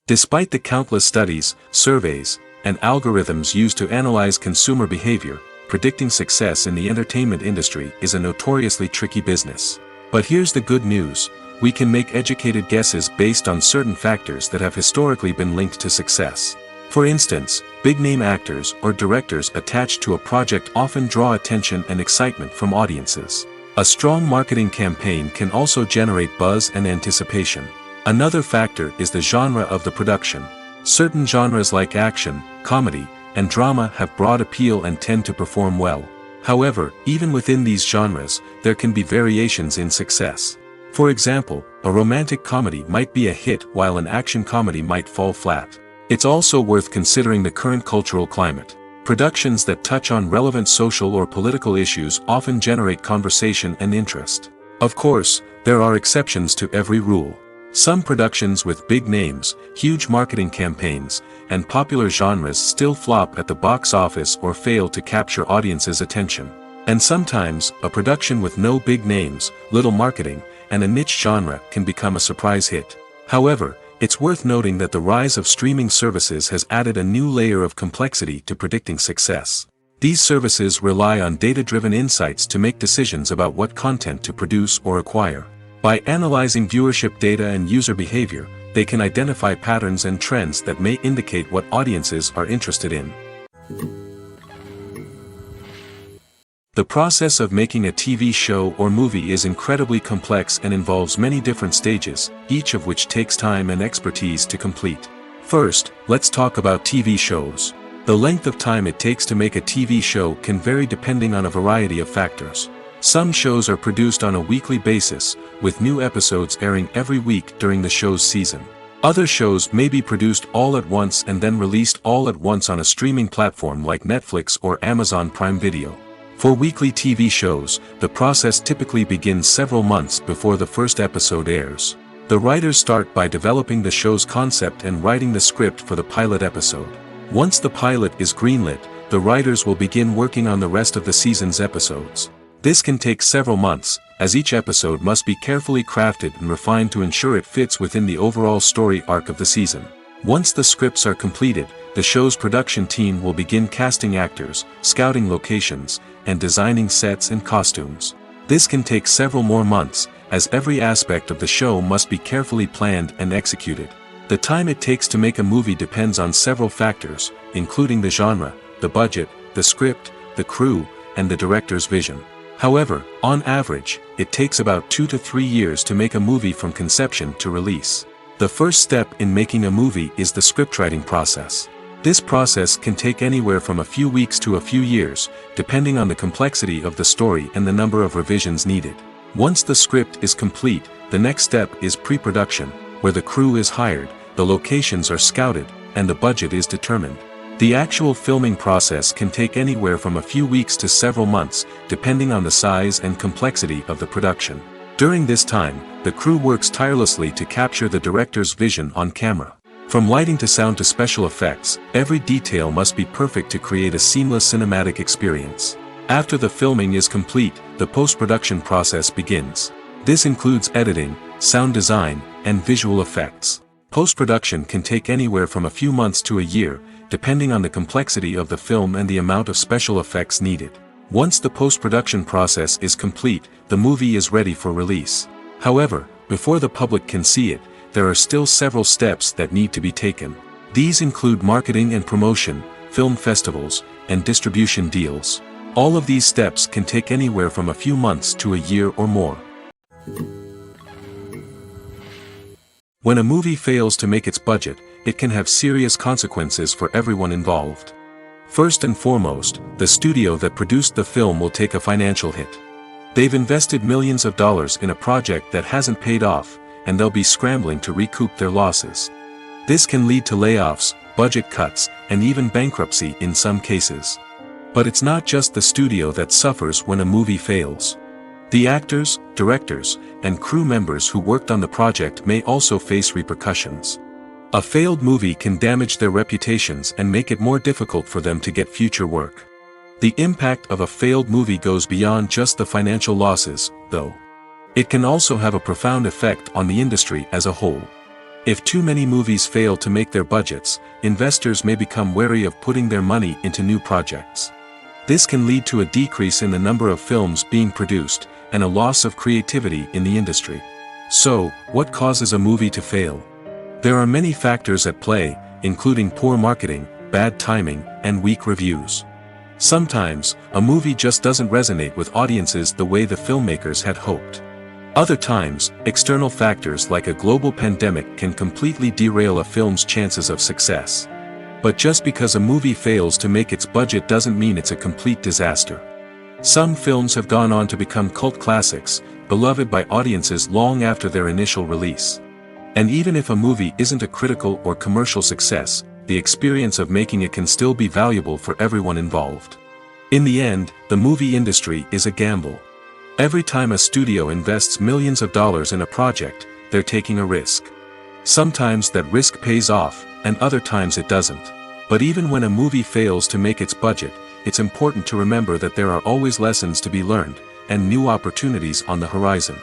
Despite the countless studies, surveys, and algorithms used to analyze consumer behavior, predicting success in the entertainment industry is a notoriously tricky business. But here's the good news: we can make educated guesses based on certain factors that have historically been linked to success. For instance, big-name actors or directors attached to a project often draw attention and excitement from audiences. A strong marketing campaign can also generate buzz and anticipation. Another factor is the genre of the production. Certain genres like action, comedy, and drama have broad appeal and tend to perform well. However, even within these genres, there can be variations in success. For example, a romantic comedy might be a hit while an action comedy might fall flat. It's also worth considering the current cultural climate. Productions that touch on relevant social or political issues often generate conversation and interest. Of course, there are exceptions to every rule. Some productions with big names, huge marketing campaigns, and popular genres still flop at the box office or fail to capture audiences' attention. And sometimes, a production with no big names, little marketing, and a niche genre can become a surprise hit. However, it's worth noting that the rise of streaming services has added a new layer of complexity to predicting success. These services rely on data-driven insights to make decisions about what content to produce or acquire. By analyzing viewership data and user behavior, they can identify patterns and trends that may indicate what audiences are interested in. The process of making a TV show or movie is incredibly complex and involves many different stages, each of which takes time and expertise to complete. First, let's talk about TV shows. The length of time it takes to make a TV show can vary depending on a variety of factors. Some shows are produced on a weekly basis, with new episodes airing every week during the show's season. Other shows may be produced all at once and then released all at once on a streaming platform like Netflix or Amazon Prime Video. For weekly TV shows, the process typically begins several months before the first episode airs. The writers start by developing the show's concept and writing the script for the pilot episode. Once the pilot is greenlit, the writers will begin working on the rest of the season's episodes. This can take several months, as each episode must be carefully crafted and refined to ensure it fits within the overall story arc of the season. Once the scripts are completed, the show's production team will begin casting actors, scouting locations, and designing sets and costumes. This can take several more months, as every aspect of the show must be carefully planned and executed. The time it takes to make a movie depends on several factors, including the genre, the budget, the script, the crew, and the director's vision. However, on average, it takes about 2 to 3 years to make a movie from conception to release. The first step in making a movie is the scriptwriting process. This process can take anywhere from a few weeks to a few years, depending on the complexity of the story and the number of revisions needed. Once the script is complete, the next step is pre-production, where the crew is hired, the locations are scouted, and the budget is determined. The actual filming process can take anywhere from a few weeks to several months, depending on the size and complexity of the production. During this time, the crew works tirelessly to capture the director's vision on camera. From lighting to sound to special effects, every detail must be perfect to create a seamless cinematic experience. After the filming is complete, the post-production process begins. This includes editing, sound design, and visual effects. Post-production can take anywhere from a few months to a year, depending on the complexity of the film and the amount of special effects needed. Once the post-production process is complete, the movie is ready for release. However, before the public can see it, there are still several steps that need to be taken. These include marketing and promotion, film festivals, and distribution deals. All of these steps can take anywhere from a few months to a year or more. When a movie fails to make its budget, it can have serious consequences for everyone involved. First and foremost, the studio that produced the film will take a financial hit. They've invested millions of dollars in a project that hasn't paid off, and they'll be scrambling to recoup their losses. This can lead to layoffs, budget cuts, and even bankruptcy in some cases. But it's not just the studio that suffers when a movie fails. The actors, directors, and crew members who worked on the project may also face repercussions. A failed movie can damage their reputations and make it more difficult for them to get future work. The impact of a failed movie goes beyond just the financial losses, though. It can also have a profound effect on the industry as a whole. If too many movies fail to make their budgets, investors may become wary of putting their money into new projects. This can lead to a decrease in the number of films being produced, and a loss of creativity in the industry. So, what causes a movie to fail? There are many factors at play, including poor marketing, bad timing, and weak reviews. Sometimes, a movie just doesn't resonate with audiences the way the filmmakers had hoped. Other times, external factors like a global pandemic can completely derail a film's chances of success. But just because a movie fails to make its budget doesn't mean it's a complete disaster. Some films have gone on to become cult classics, beloved by audiences long after their initial release. And even if a movie isn't a critical or commercial success, the experience of making it can still be valuable for everyone involved. In the end, the movie industry is a gamble. Every time a studio invests millions of dollars in a project, they're taking a risk. Sometimes that risk pays off, and other times it doesn't. But even when a movie fails to make its budget, it's important to remember that there are always lessons to be learned, and new opportunities on the horizon.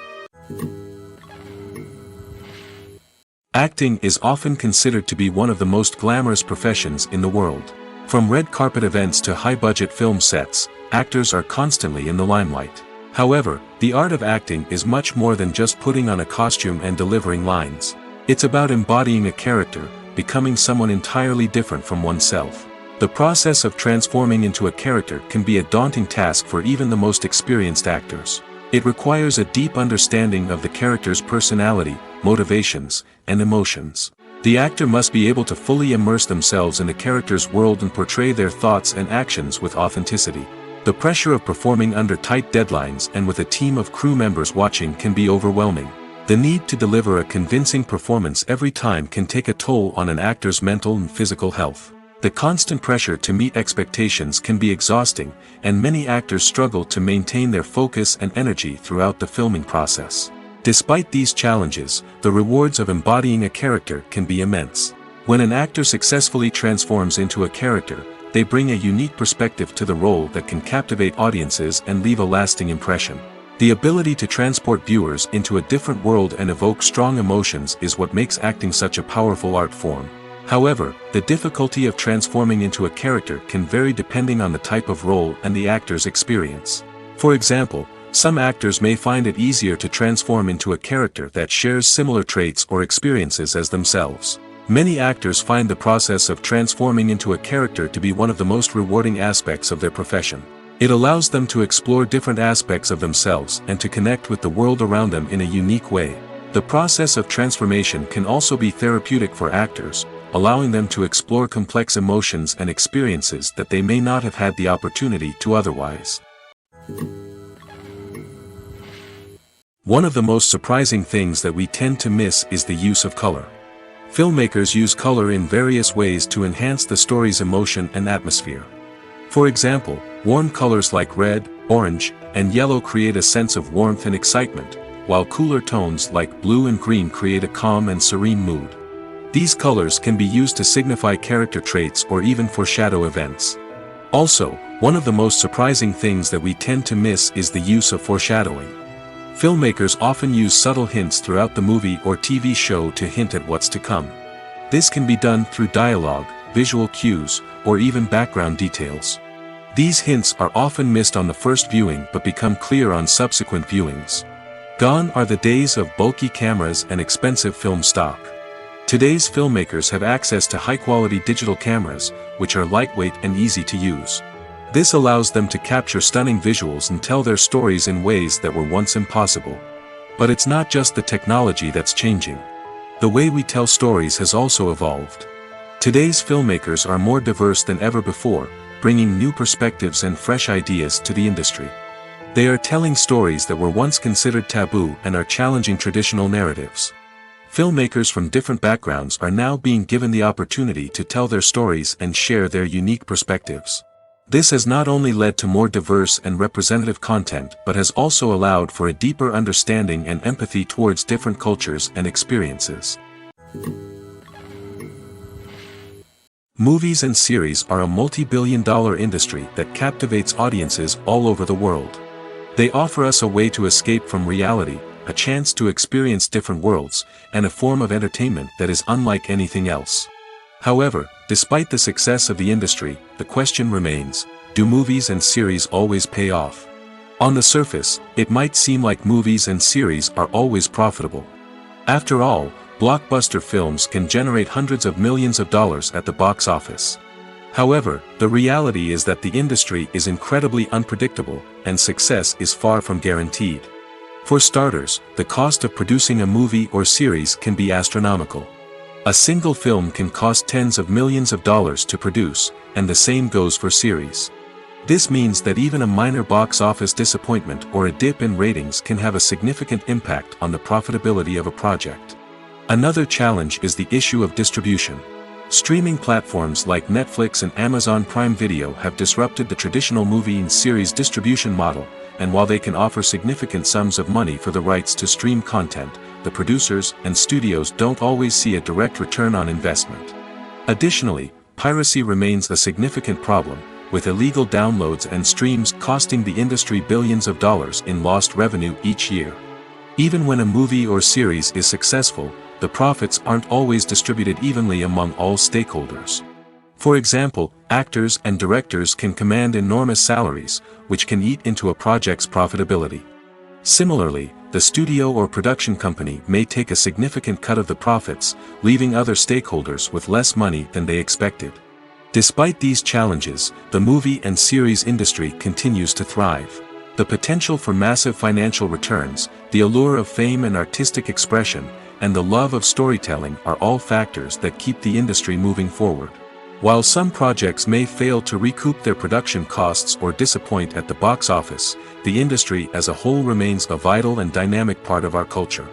Acting is often considered to be one of the most glamorous professions in the world. From red carpet events to high-budget film sets, actors are constantly in the limelight. However, the art of acting is much more than just putting on a costume and delivering lines. It's about embodying a character, becoming someone entirely different from oneself. The process of transforming into a character can be a daunting task for even the most experienced actors. It requires a deep understanding of the character's personality, motivations, and emotions. The actor must be able to fully immerse themselves in the character's world and portray their thoughts and actions with authenticity. The pressure of performing under tight deadlines and with a team of crew members watching can be overwhelming. The need to deliver a convincing performance every time can take a toll on an actor's mental and physical health. The constant pressure to meet expectations can be exhausting, and many actors struggle to maintain their focus and energy throughout the filming process. Despite these challenges, the rewards of embodying a character can be immense. When an actor successfully transforms into a character, they bring a unique perspective to the role that can captivate audiences and leave a lasting impression. The ability to transport viewers into a different world and evoke strong emotions is what makes acting such a powerful art form. However, the difficulty of transforming into a character can vary depending on the type of role and the actor's experience. For example, some actors may find it easier to transform into a character that shares similar traits or experiences as themselves. Many actors find the process of transforming into a character to be one of the most rewarding aspects of their profession. It allows them to explore different aspects of themselves and to connect with the world around them in a unique way. The process of transformation can also be therapeutic for actors, allowing them to explore complex emotions and experiences that they may not have had the opportunity to otherwise. One of the most surprising things that we tend to miss is the use of color. Filmmakers use color in various ways to enhance the story's emotion and atmosphere. For example, warm colors like red, orange, and yellow create a sense of warmth and excitement, while cooler tones like blue and green create a calm and serene mood. These colors can be used to signify character traits or even foreshadow events. Also, one of the most surprising things that we tend to miss is the use of foreshadowing. Filmmakers often use subtle hints throughout the movie or TV show to hint at what's to come. This can be done through dialogue, visual cues, or even background details. These hints are often missed on the first viewing but become clear on subsequent viewings. Gone are the days of bulky cameras and expensive film stock. Today's filmmakers have access to high-quality digital cameras, which are lightweight and easy to use. This allows them to capture stunning visuals and tell their stories in ways that were once impossible. But it's not just the technology that's changing. The way we tell stories has also evolved. Today's filmmakers are more diverse than ever before, bringing new perspectives and fresh ideas to the industry. They are telling stories that were once considered taboo and are challenging traditional narratives. Filmmakers from different backgrounds are now being given the opportunity to tell their stories and share their unique perspectives. This has not only led to more diverse and representative content but has also allowed for a deeper understanding and empathy towards different cultures and experiences. Movies and series are a multi-billion-dollar industry that captivates audiences all over the world. They offer us a way to escape from reality, a chance to experience different worlds, and a form of entertainment that is unlike anything else. However, despite the success of the industry, the question remains, do movies and series always pay off? On the surface, it might seem like movies and series are always profitable. After all, blockbuster films can generate hundreds of millions of dollars at the box office. However, the reality is that the industry is incredibly unpredictable, and success is far from guaranteed. For starters, the cost of producing a movie or series can be astronomical. A single film can cost tens of millions of dollars to produce, and the same goes for series. This means that even a minor box office disappointment or a dip in ratings can have a significant impact on the profitability of a project. Another challenge is the issue of distribution. Streaming platforms like Netflix and Amazon Prime Video have disrupted the traditional movie and series distribution model, and while they can offer significant sums of money for the rights to stream content, the producers and studios don't always see a direct return on investment. Additionally, piracy remains a significant problem, with illegal downloads and streams costing the industry billions of dollars in lost revenue each year. Even when a movie or series is successful, the profits aren't always distributed evenly among all stakeholders. For example, actors and directors can command enormous salaries, which can eat into a project's profitability. Similarly, the studio or production company may take a significant cut of the profits, leaving other stakeholders with less money than they expected. Despite these challenges, the movie and series industry continues to thrive. The potential for massive financial returns, the allure of fame and artistic expression, and the love of storytelling are all factors that keep the industry moving forward. While some projects may fail to recoup their production costs or disappoint at the box office, the industry as a whole remains a vital and dynamic part of our culture.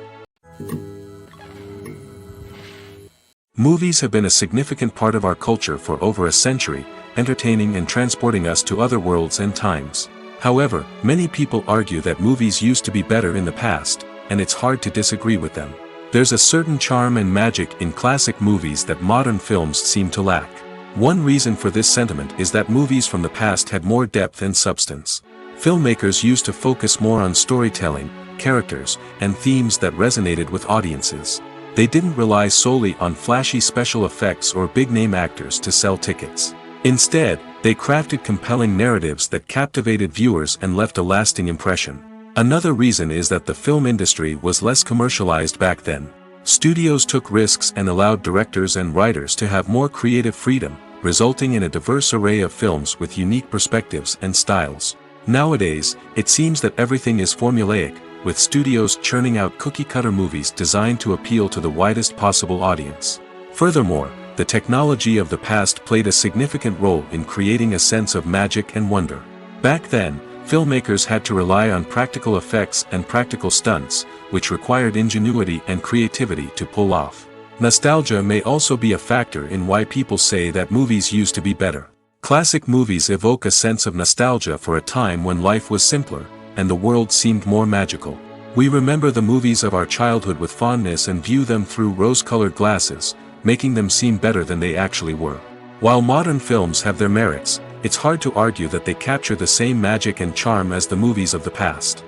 Movies have been a significant part of our culture for over a century, entertaining and transporting us to other worlds and times. However, many people argue that movies used to be better in the past, and it's hard to disagree with them. There's a certain charm and magic in classic movies that modern films seem to lack. One reason for this sentiment is that movies from the past had more depth and substance. Filmmakers used to focus more on storytelling, characters, and themes that resonated with audiences. They didn't rely solely on flashy special effects or big-name actors to sell tickets. Instead, they crafted compelling narratives that captivated viewers and left a lasting impression. Another reason is that the film industry was less commercialized back then. Studios took risks and allowed directors and writers to have more creative freedom, resulting in a diverse array of films with unique perspectives and styles. Nowadays, it seems that everything is formulaic, with studios churning out cookie-cutter movies designed to appeal to the widest possible audience. Furthermore, the technology of the past played a significant role in creating a sense of magic and wonder. Back then, filmmakers had to rely on practical effects and practical stunts, which required ingenuity and creativity to pull off. Nostalgia may also be a factor in why people say that movies used to be better. Classic movies evoke a sense of nostalgia for a time when life was simpler, and the world seemed more magical. We remember the movies of our childhood with fondness and view them through rose-colored glasses, making them seem better than they actually were. While modern films have their merits, it's hard to argue that they capture the same magic and charm as the movies of the past.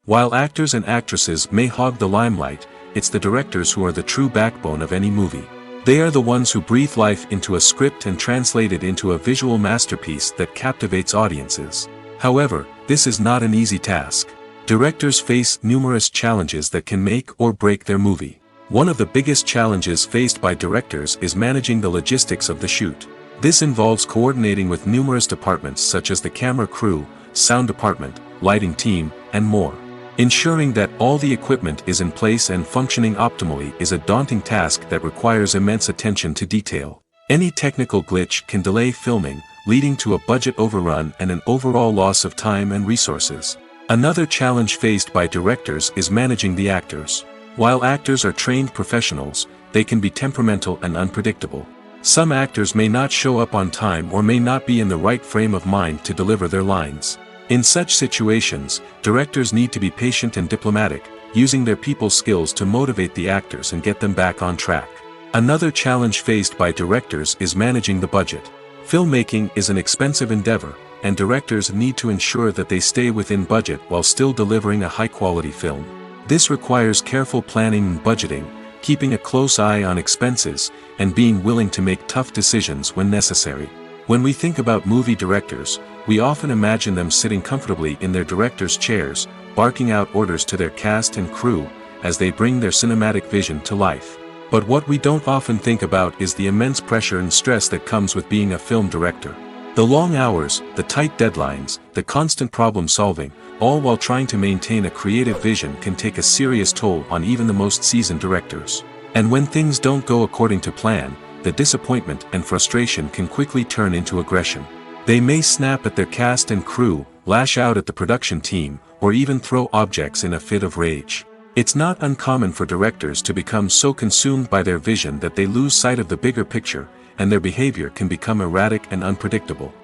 While actors and actresses may hog the limelight, it's the directors who are the true backbone of any movie. They are the ones who breathe life into a script and translate it into a visual masterpiece that captivates audiences. However, this is not an easy task. Directors face numerous challenges that can make or break their movie. One of the biggest challenges faced by directors is managing the logistics of the shoot. This involves coordinating with numerous departments such as the camera crew, sound department, lighting team, and more. Ensuring that all the equipment is in place and functioning optimally is a daunting task that requires immense attention to detail. Any technical glitch can delay filming, leading to a budget overrun and an overall loss of time and resources. Another challenge faced by directors is managing the actors. While actors are trained professionals, they can be temperamental and unpredictable. Some actors may not show up on time or may not be in the right frame of mind to deliver their lines. In such situations, directors need to be patient and diplomatic, using their people skills to motivate the actors and get them back on track. Another challenge faced by directors is managing the budget. Filmmaking is an expensive endeavor, and directors need to ensure that they stay within budget while still delivering a high-quality film. This requires careful planning and budgeting, keeping a close eye on expenses, and being willing to make tough decisions when necessary. When we think about movie directors, we often imagine them sitting comfortably in their director's chairs, barking out orders to their cast and crew, as they bring their cinematic vision to life. But what we don't often think about is the immense pressure and stress that comes with being a film director. The long hours, the tight deadlines, the constant problem-solving, all while trying to maintain a creative vision can take a serious toll on even the most seasoned directors. And when things don't go according to plan, the disappointment and frustration can quickly turn into aggression. They may snap at their cast and crew, lash out at the production team, or even throw objects in a fit of rage. It's not uncommon for directors to become so consumed by their vision that they lose sight of the bigger picture, and their behavior can become erratic and unpredictable.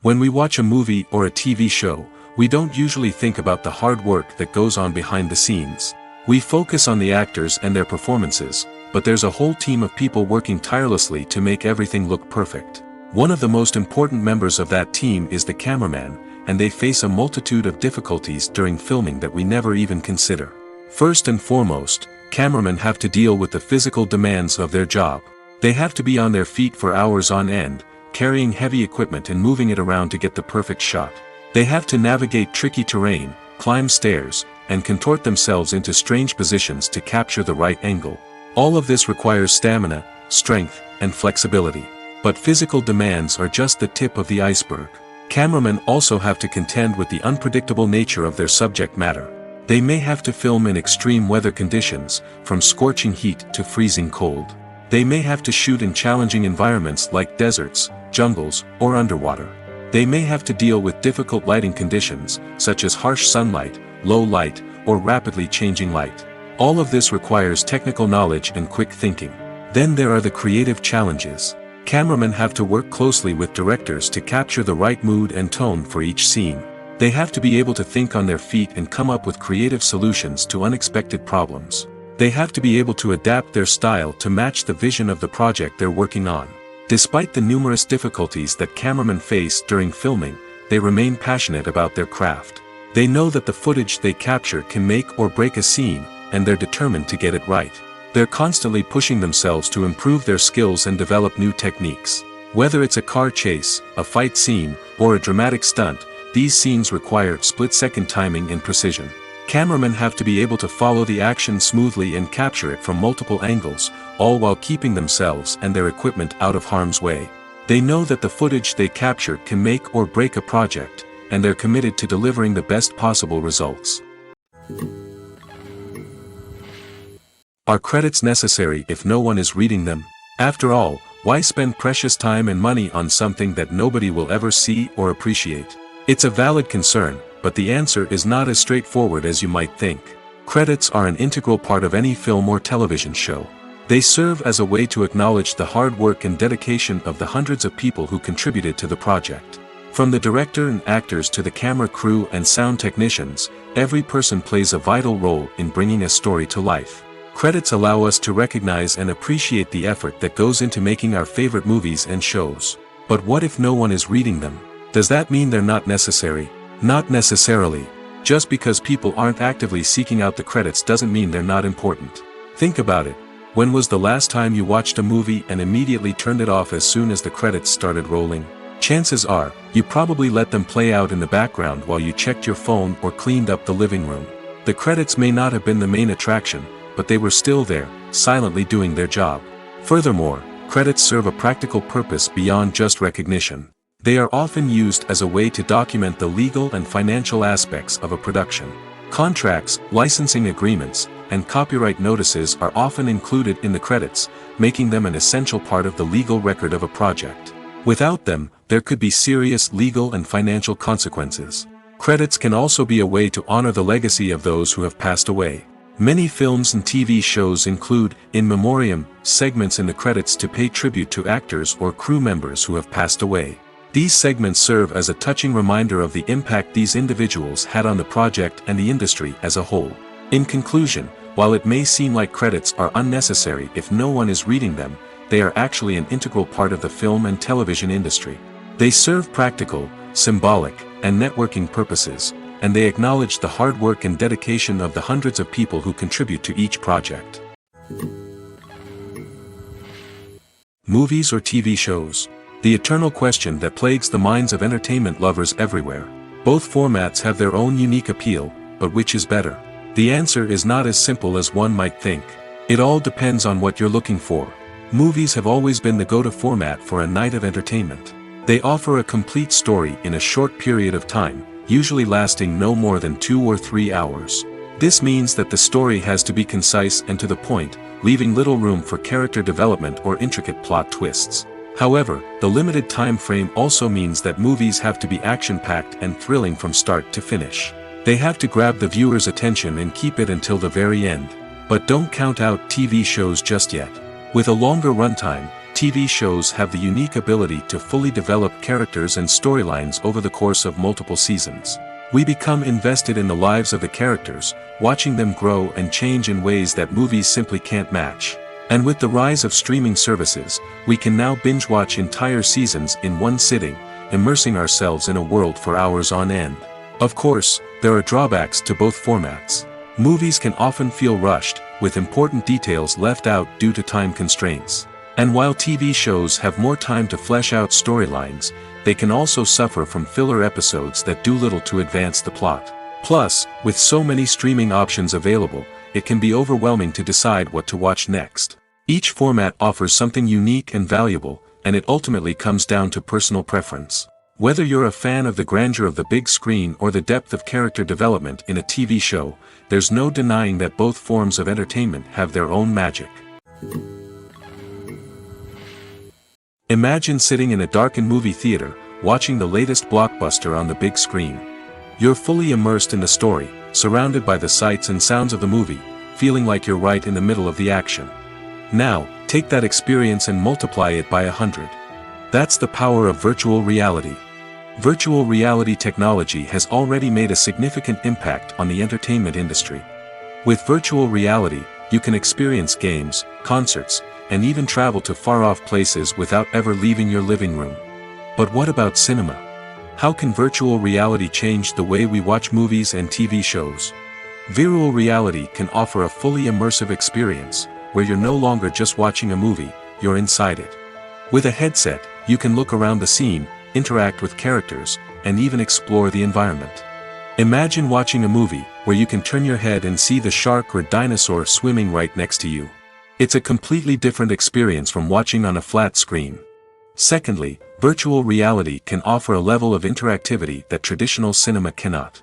When we watch a movie or a TV show, we don't usually think about the hard work that goes on behind the scenes. We focus on the actors and their performances, but there's a whole team of people working tirelessly to make everything look perfect. One of the most important members of that team is the cameraman, and they face a multitude of difficulties during filming that we never even consider. First and foremost, cameramen have to deal with the physical demands of their job. They have to be on their feet for hours on end, carrying heavy equipment and moving it around to get the perfect shot. They have to navigate tricky terrain, climb stairs, and contort themselves into strange positions to capture the right angle. All of this requires stamina, strength, and flexibility. But physical demands are just the tip of the iceberg. Cameramen also have to contend with the unpredictable nature of their subject matter. They may have to film in extreme weather conditions, from scorching heat to freezing cold. They may have to shoot in challenging environments like deserts, jungles, or underwater. They may have to deal with difficult lighting conditions, such as harsh sunlight, low light, or rapidly changing light. All of this requires technical knowledge and quick thinking. Then there are the creative challenges. Cameramen have to work closely with directors to capture the right mood and tone for each scene. They have to be able to think on their feet and come up with creative solutions to unexpected problems. They have to be able to adapt their style to match the vision of the project they're working on. Despite the numerous difficulties that cameramen face during filming, they remain passionate about their craft. They know that the footage they capture can make or break a scene, and they're determined to get it right. They're constantly pushing themselves to improve their skills and develop new techniques. Whether it's a car chase, a fight scene, or a dramatic stunt, these scenes require split-second timing and precision. Cameramen have to be able to follow the action smoothly and capture it from multiple angles, all while keeping themselves and their equipment out of harm's way. They know that the footage they capture can make or break a project, and they're committed to delivering the best possible results. Are credits necessary if no one is reading them? After all, why spend precious time and money on something that nobody will ever see or appreciate? It's a valid concern, but the answer is not as straightforward as you might think. Credits are an integral part of any film or television show. They serve as a way to acknowledge the hard work and dedication of the hundreds of people who contributed to the project. From the director and actors to the camera crew and sound technicians, every person plays a vital role in bringing a story to life. Credits allow us to recognize and appreciate the effort that goes into making our favorite movies and shows. But what if no one is reading them? Does that mean they're not necessary? Not necessarily. Just because people aren't actively seeking out the credits doesn't mean they're not important. Think about it. When was the last time you watched a movie and immediately turned it off as soon as the credits started rolling? Chances are, you probably let them play out in the background while you checked your phone or cleaned up the living room. The credits may not have been the main attraction, but they were still there, silently doing their job. Furthermore, credits serve a practical purpose beyond just recognition. They are often used as a way to document the legal and financial aspects of a production. Contracts, licensing agreements, and copyright notices are often included in the credits, making them an essential part of the legal record of a project. Without them, there could be serious legal and financial consequences. Credits can also be a way to honor the legacy of those who have passed away. Many films and TV shows include, in memoriam, segments in the credits to pay tribute to actors or crew members who have passed away. These segments serve as a touching reminder of the impact these individuals had on the project and the industry as a whole. In conclusion, while it may seem like credits are unnecessary if no one is reading them, they are actually an integral part of the film and television industry. They serve practical, symbolic, and networking purposes, and they acknowledge the hard work and dedication of the hundreds of people who contribute to each project. Movies or TV shows? The eternal question that plagues the minds of entertainment lovers everywhere. Both formats have their own unique appeal, but which is better? The answer is not as simple as one might think. It all depends on what you're looking for. Movies have always been the go-to format for a night of entertainment. They offer a complete story in a short period of time, usually lasting no more than 2 or 3 hours. This means that the story has to be concise and to the point, leaving little room for character development or intricate plot twists. However, the limited time frame also means that movies have to be action-packed and thrilling from start to finish. They have to grab the viewer's attention and keep it until the very end. But don't count out TV shows just yet. With a longer runtime, TV shows have the unique ability to fully develop characters and storylines over the course of multiple seasons. We become invested in the lives of the characters, watching them grow and change in ways that movies simply can't match. And with the rise of streaming services, we can now binge-watch entire seasons in one sitting, immersing ourselves in a world for hours on end. Of course, there are drawbacks to both formats. Movies can often feel rushed, with important details left out due to time constraints. And while TV shows have more time to flesh out storylines, they can also suffer from filler episodes that do little to advance the plot. Plus, with so many streaming options available, it can be overwhelming to decide what to watch next. Each format offers something unique and valuable, and it ultimately comes down to personal preference. Whether you're a fan of the grandeur of the big screen or the depth of character development in a TV show, there's no denying that both forms of entertainment have their own magic. Imagine sitting in a darkened movie theater, watching the latest blockbuster on the big screen. You're fully immersed in the story, surrounded by the sights and sounds of the movie, feeling like you're right in the middle of the action. Now, take that experience and multiply it by 100. That's the power of virtual reality. Virtual reality technology has already made a significant impact on the entertainment industry. With virtual reality, you can experience games, concerts, and even travel to far-off places without ever leaving your living room. But what about cinema? How can virtual reality change the way we watch movies and TV shows? Virtual reality can offer a fully immersive experience, where you're no longer just watching a movie, you're inside it. With a headset, you can look around the scene, interact with characters, and even explore the environment. Imagine watching a movie where you can turn your head and see the shark or dinosaur swimming right next to you. It's a completely different experience from watching on a flat screen. Secondly, virtual reality can offer a level of interactivity that traditional cinema cannot.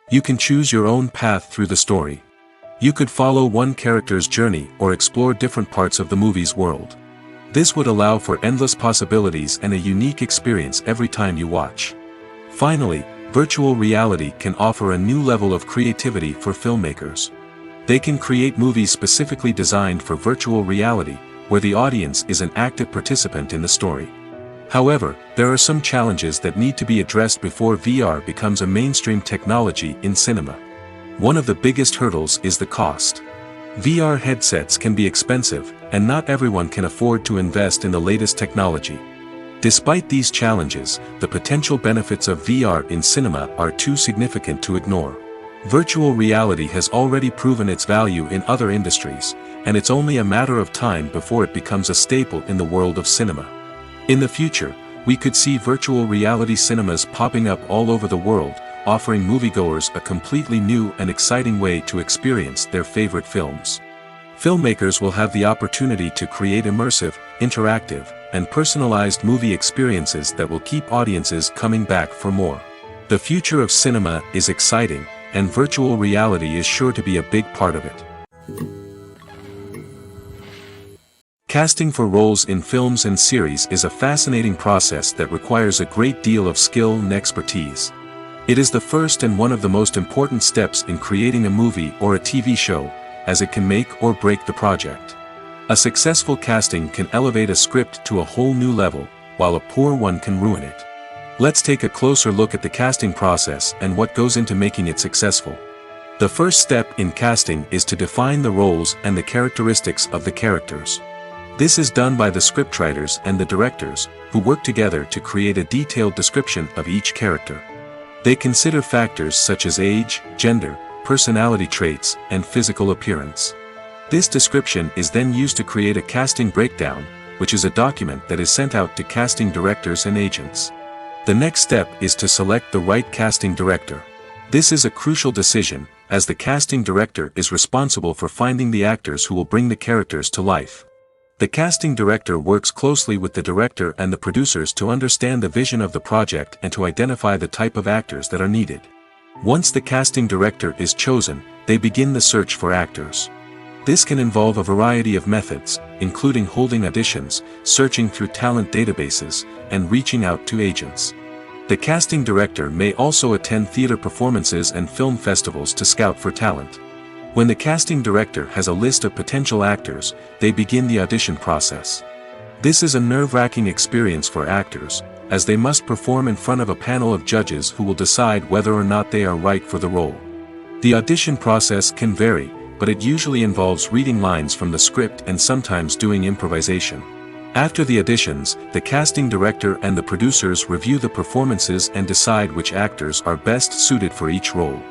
You can choose your own path through the story. You could follow one character's journey or explore different parts of the movie's world. This would allow for endless possibilities and a unique experience every time you watch. Finally, virtual reality can offer a new level of creativity for filmmakers. They can create movies specifically designed for virtual reality, where the audience is an active participant in the story. However, there are some challenges that need to be addressed before VR becomes a mainstream technology in cinema. One of the biggest hurdles is the cost. VR headsets can be expensive, and not everyone can afford to invest in the latest technology. Despite these challenges, the potential benefits of VR in cinema are too significant to ignore. Virtual reality has already proven its value in other industries, and it's only a matter of time before it becomes a staple in the world of cinema. In the future, we could see virtual reality cinemas popping up all over the world, offering moviegoers a completely new and exciting way to experience their favorite films. Filmmakers will have the opportunity to create immersive, interactive, and personalized movie experiences that will keep audiences coming back for more. The future of cinema is exciting, and virtual reality is sure to be a big part of it. Casting for roles in films and series is a fascinating process that requires a great deal of skill and expertise. It is the first and one of the most important steps in creating a movie or a TV show, as it can make or break the project. A successful casting can elevate a script to a whole new level, while a poor one can ruin it. Let's take a closer look at the casting process and what goes into making it successful. The first step in casting is to define the roles and the characteristics of the characters. This is done by the scriptwriters and the directors, who work together to create a detailed description of each character. They consider factors such as age, gender, personality traits, and physical appearance. This description is then used to create a casting breakdown, which is a document that is sent out to casting directors and agents. The next step is to select the right casting director. This is a crucial decision, as the casting director is responsible for finding the actors who will bring the characters to life. The casting director works closely with the director and the producers to understand the vision of the project and to identify the type of actors that are needed. Once the casting director is chosen, they begin the search for actors. This can involve a variety of methods, including holding auditions, searching through talent databases, and reaching out to agents. The casting director may also attend theater performances and film festivals to scout for talent. When the casting director has a list of potential actors, they begin the audition process. This is a nerve-wracking experience for actors, as they must perform in front of a panel of judges who will decide whether or not they are right for the role. The audition process can vary, but it usually involves reading lines from the script and sometimes doing improvisation. After the auditions, the casting director and the producers review the performances and decide which actors are best suited for each role.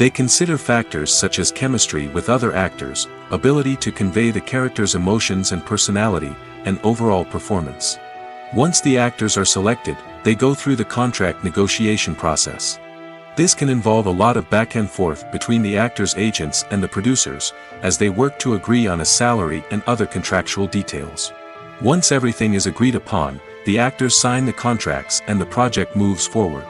They consider factors such as chemistry with other actors, ability to convey the character's emotions and personality, and overall performance. Once the actors are selected, they go through the contract negotiation process. This can involve a lot of back and forth between the actors' agents and the producers, as they work to agree on a salary and other contractual details. Once everything is agreed upon, the actors sign the contracts and the project moves forward.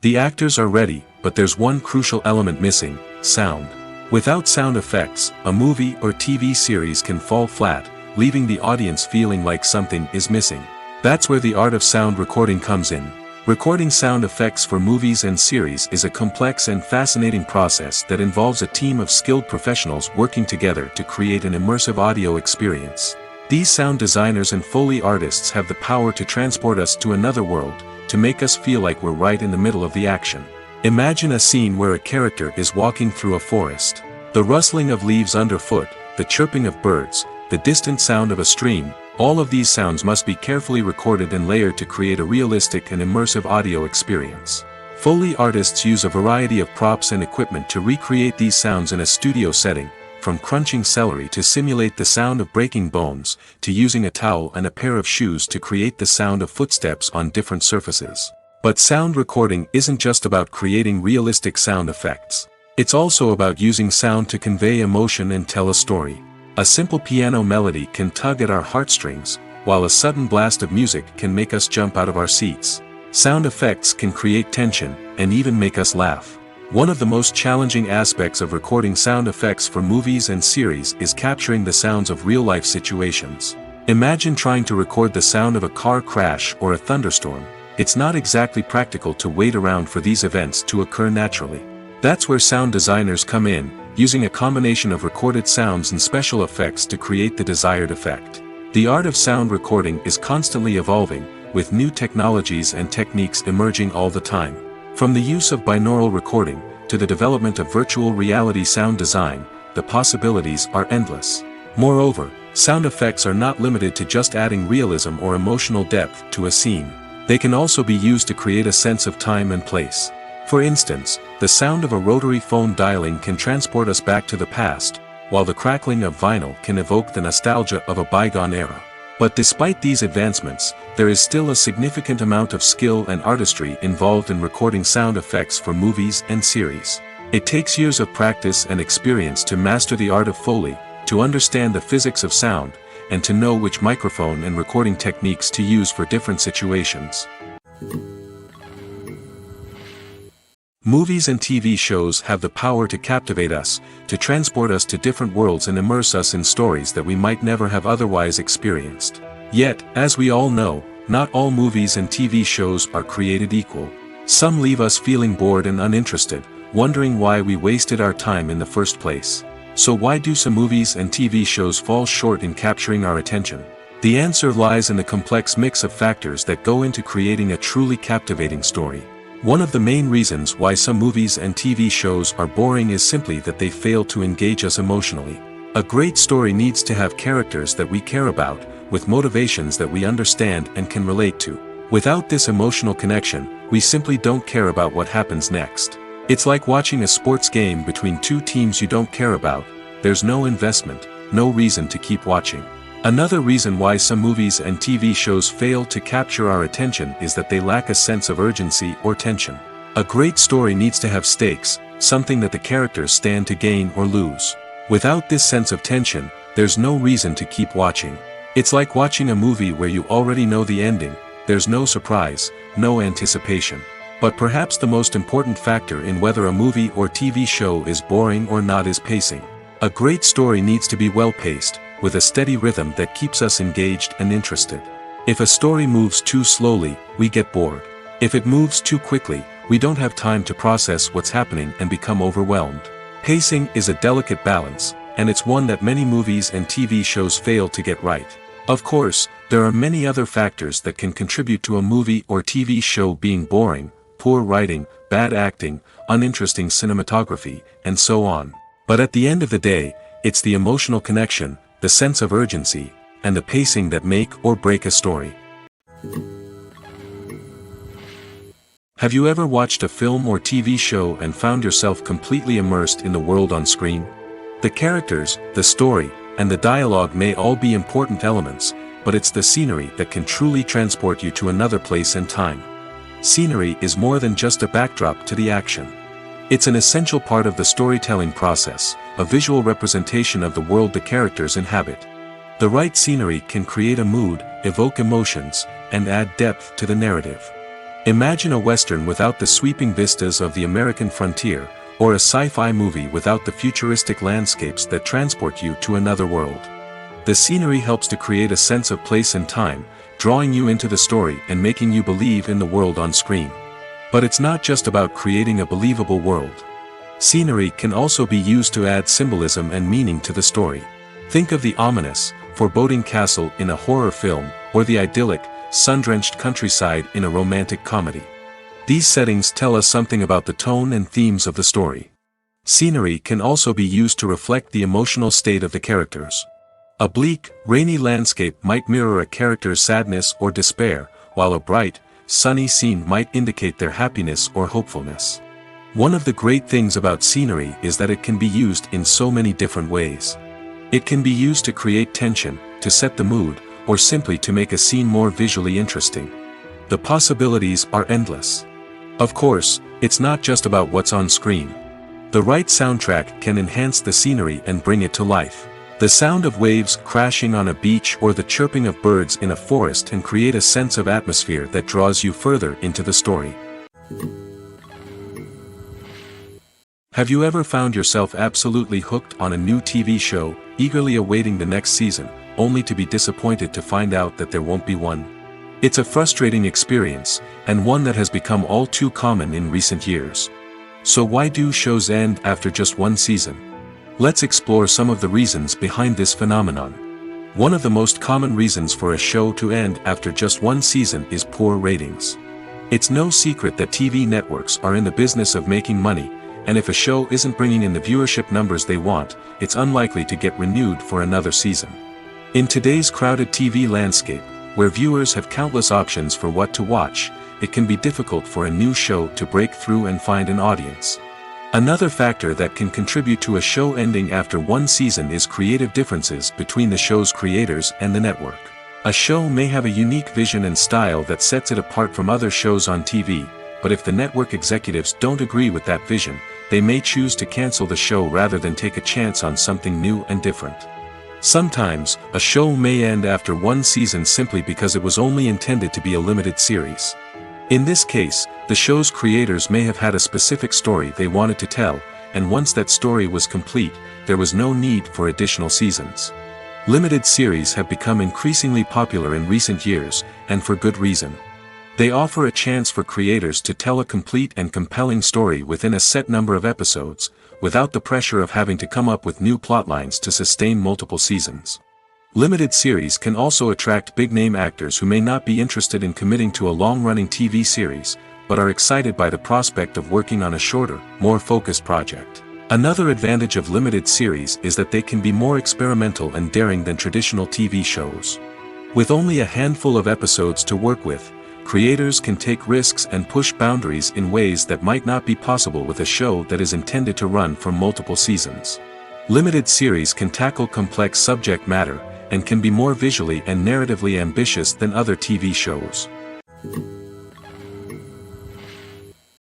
The actors are ready, but there's one crucial element missing: sound. Without sound effects, a movie or TV series can fall flat, leaving the audience feeling like something is missing. That's where the art of sound recording comes in. Recording sound effects for movies and series is a complex and fascinating process that involves a team of skilled professionals working together to create an immersive audio experience. These sound designers and Foley artists have the power to transport us to another world, to make us feel like we're right in the middle of the action. Imagine a scene where a character is walking through a forest. The rustling of leaves underfoot, the chirping of birds, the distant sound of a stream, all of these sounds must be carefully recorded and layered to create a realistic and immersive audio experience. Foley artists use a variety of props and equipment to recreate these sounds in a studio setting, from crunching celery to simulate the sound of breaking bones, to using a towel and a pair of shoes to create the sound of footsteps on different surfaces. But sound recording isn't just about creating realistic sound effects. It's also about using sound to convey emotion and tell a story. A simple piano melody can tug at our heartstrings, while a sudden blast of music can make us jump out of our seats. Sound effects can create tension, and even make us laugh. One of the most challenging aspects of recording sound effects for movies and series is capturing the sounds of real-life situations. Imagine trying to record the sound of a car crash or a thunderstorm. It's not exactly practical to wait around for these events to occur naturally. That's where sound designers come in, using a combination of recorded sounds and special effects to create the desired effect. The art of sound recording is constantly evolving, with new technologies and techniques emerging all the time. From the use of binaural recording, to the development of virtual reality sound design, the possibilities are endless. Moreover, sound effects are not limited to just adding realism or emotional depth to a scene. They can also be used to create a sense of time and place. For instance, the sound of a rotary phone dialing can transport us back to the past, while the crackling of vinyl can evoke the nostalgia of a bygone era. But despite these advancements, there is still a significant amount of skill and artistry involved in recording sound effects for movies and series. It takes years of practice and experience to master the art of Foley, to understand the physics of sound, and to know which microphone and recording techniques to use for different situations. Movies and TV shows have the power to captivate us, to transport us to different worlds and immerse us in stories that we might never have otherwise experienced. Yet, as we all know, not all movies and TV shows are created equal. Some leave us feeling bored and uninterested, wondering why we wasted our time in the first place. So why do some movies and TV shows fall short in capturing our attention? The answer lies in the complex mix of factors that go into creating a truly captivating story. One of the main reasons why some movies and TV shows are boring is simply that they fail to engage us emotionally. A great story needs to have characters that we care about, with motivations that we understand and can relate to. Without this emotional connection, we simply don't care about what happens next. It's like watching a sports game between two teams you don't care about. There's no investment, no reason to keep watching. Another reason why some movies and TV shows fail to capture our attention is that they lack a sense of urgency or tension. A great story needs to have stakes, something that the characters stand to gain or lose. Without this sense of tension, there's no reason to keep watching. It's like watching a movie where you already know the ending. There's no surprise, no anticipation. But perhaps the most important factor in whether a movie or TV show is boring or not is pacing. A great story needs to be well-paced, with a steady rhythm that keeps us engaged and interested. If a story moves too slowly, we get bored. If it moves too quickly, we don't have time to process what's happening and become overwhelmed. Pacing is a delicate balance, and it's one that many movies and TV shows fail to get right. Of course, there are many other factors that can contribute to a movie or TV show being boring: poor writing, bad acting, uninteresting cinematography, and so on. But at the end of the day, it's the emotional connection, the sense of urgency, and the pacing that make or break a story. Have you ever watched a film or TV show and found yourself completely immersed in the world on screen? The characters, the story, and the dialogue may all be important elements, but it's the scenery that can truly transport you to another place and time. Scenery is more than just a backdrop to the action. It's an essential part of the storytelling process, a visual representation of the world the characters inhabit. The right scenery can create a mood, evoke emotions, and add depth to the narrative. Imagine a Western without the sweeping vistas of the American frontier, or a sci-fi movie without the futuristic landscapes that transport you to another world. The scenery helps to create a sense of place and time, drawing you into the story and making you believe in the world on screen. But it's not just about creating a believable world. Scenery can also be used to add symbolism and meaning to the story. Think of the ominous, foreboding castle in a horror film, or the idyllic, sun-drenched countryside in a romantic comedy. These settings tell us something about the tone and themes of the story. Scenery can also be used to reflect the emotional state of the characters. A bleak, rainy landscape might mirror a character's sadness or despair, while a bright, sunny scene might indicate their happiness or hopefulness. One of the great things about scenery is that it can be used in so many different ways. It can be used to create tension, to set the mood, or simply to make a scene more visually interesting. The possibilities are endless. Of course, it's not just about what's on screen. The right soundtrack can enhance the scenery and bring it to life. The sound of waves crashing on a beach or the chirping of birds in a forest can create a sense of atmosphere that draws you further into the story. Have you ever found yourself absolutely hooked on a new TV show, eagerly awaiting the next season, only to be disappointed to find out that there won't be one? It's a frustrating experience, and one that has become all too common in recent years. So why do shows end after just one season? Let's explore some of the reasons behind this phenomenon. One of the most common reasons for a show to end after just one season is poor ratings. It's no secret that TV networks are in the business of making money, and if a show isn't bringing in the viewership numbers they want, it's unlikely to get renewed for another season. In today's crowded TV landscape, where viewers have countless options for what to watch, it can be difficult for a new show to break through and find an audience. Another factor that can contribute to a show ending after one season is creative differences between the show's creators and the network. A show may have a unique vision and style that sets it apart from other shows on TV, but if the network executives don't agree with that vision, they may choose to cancel the show rather than take a chance on something new and different. Sometimes, a show may end after one season simply because it was only intended to be a limited series. In this case, the show's creators may have had a specific story they wanted to tell, and once that story was complete, there was no need for additional seasons. Limited series have become increasingly popular in recent years, and for good reason. They offer a chance for creators to tell a complete and compelling story within a set number of episodes, without the pressure of having to come up with new plotlines to sustain multiple seasons. Limited series can also attract big-name actors who may not be interested in committing to a long-running TV series, but are excited by the prospect of working on a shorter, more focused project. Another advantage of limited series is that they can be more experimental and daring than traditional TV shows. With only a handful of episodes to work with, creators can take risks and push boundaries in ways that might not be possible with a show that is intended to run for multiple seasons. Limited series can tackle complex subject matter, and can be more visually and narratively ambitious than other TV shows.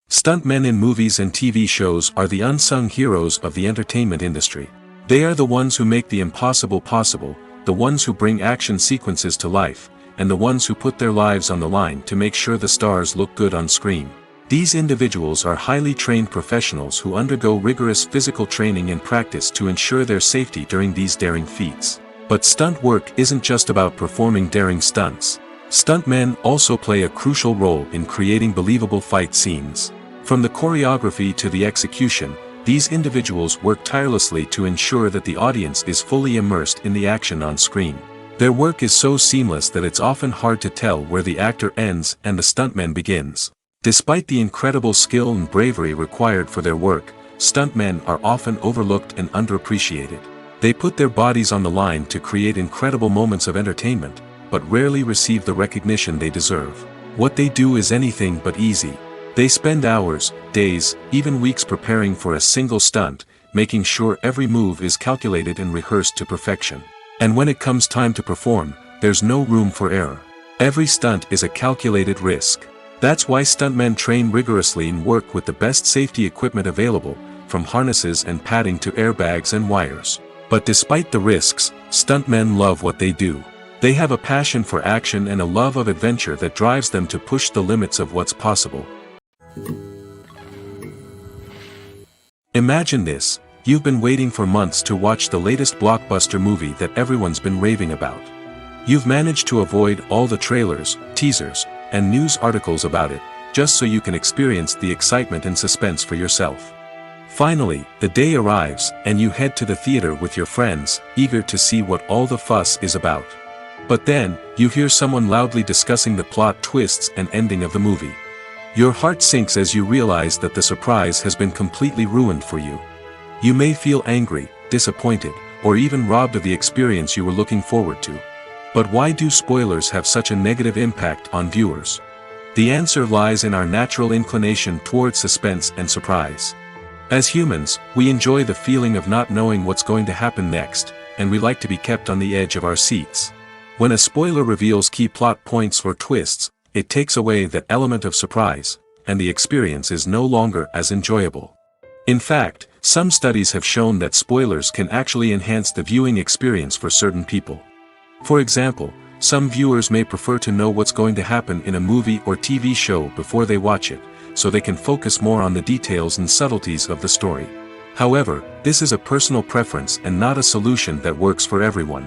Stuntmen in movies and TV shows are the unsung heroes of the entertainment industry. They are the ones who make the impossible possible, the ones who bring action sequences to life, and the ones who put their lives on the line to make sure the stars look good on screen. These individuals are highly trained professionals who undergo rigorous physical training and practice to ensure their safety during these daring feats. But stunt work isn't just about performing daring stunts. Stuntmen also play a crucial role in creating believable fight scenes. From the choreography to the execution, these individuals work tirelessly to ensure that the audience is fully immersed in the action on screen. Their work is so seamless that it's often hard to tell where the actor ends and the stuntman begins. Despite the incredible skill and bravery required for their work, stuntmen are often overlooked and underappreciated. They put their bodies on the line to create incredible moments of entertainment, but rarely receive the recognition they deserve. What they do is anything but easy. They spend hours, days, even weeks preparing for a single stunt, making sure every move is calculated and rehearsed to perfection. And when it comes time to perform, there's no room for error. Every stunt is a calculated risk. That's why stuntmen train rigorously and work with the best safety equipment available, from harnesses and padding to airbags and wires. But despite the risks, stuntmen love what they do. They have a passion for action and a love of adventure that drives them to push the limits of what's possible. Imagine this: you've been waiting for months to watch the latest blockbuster movie that everyone's been raving about. You've managed to avoid all the trailers, teasers, and news articles about it, just so you can experience the excitement and suspense for yourself. Finally, the day arrives, and you head to the theater with your friends, eager to see what all the fuss is about. But then, you hear someone loudly discussing the plot twists and ending of the movie. Your heart sinks as you realize that the surprise has been completely ruined for you. You may feel angry, disappointed, or even robbed of the experience you were looking forward to. But why do spoilers have such a negative impact on viewers? The answer lies in our natural inclination toward suspense and surprise. As humans, we enjoy the feeling of not knowing what's going to happen next, and we like to be kept on the edge of our seats. When a spoiler reveals key plot points or twists, it takes away that element of surprise, and the experience is no longer as enjoyable. In fact, some studies have shown that spoilers can actually enhance the viewing experience for certain people. For example, some viewers may prefer to know what's going to happen in a movie or TV show before they watch it, so they can focus more on the details and subtleties of the story. However, this is a personal preference and not a solution that works for everyone.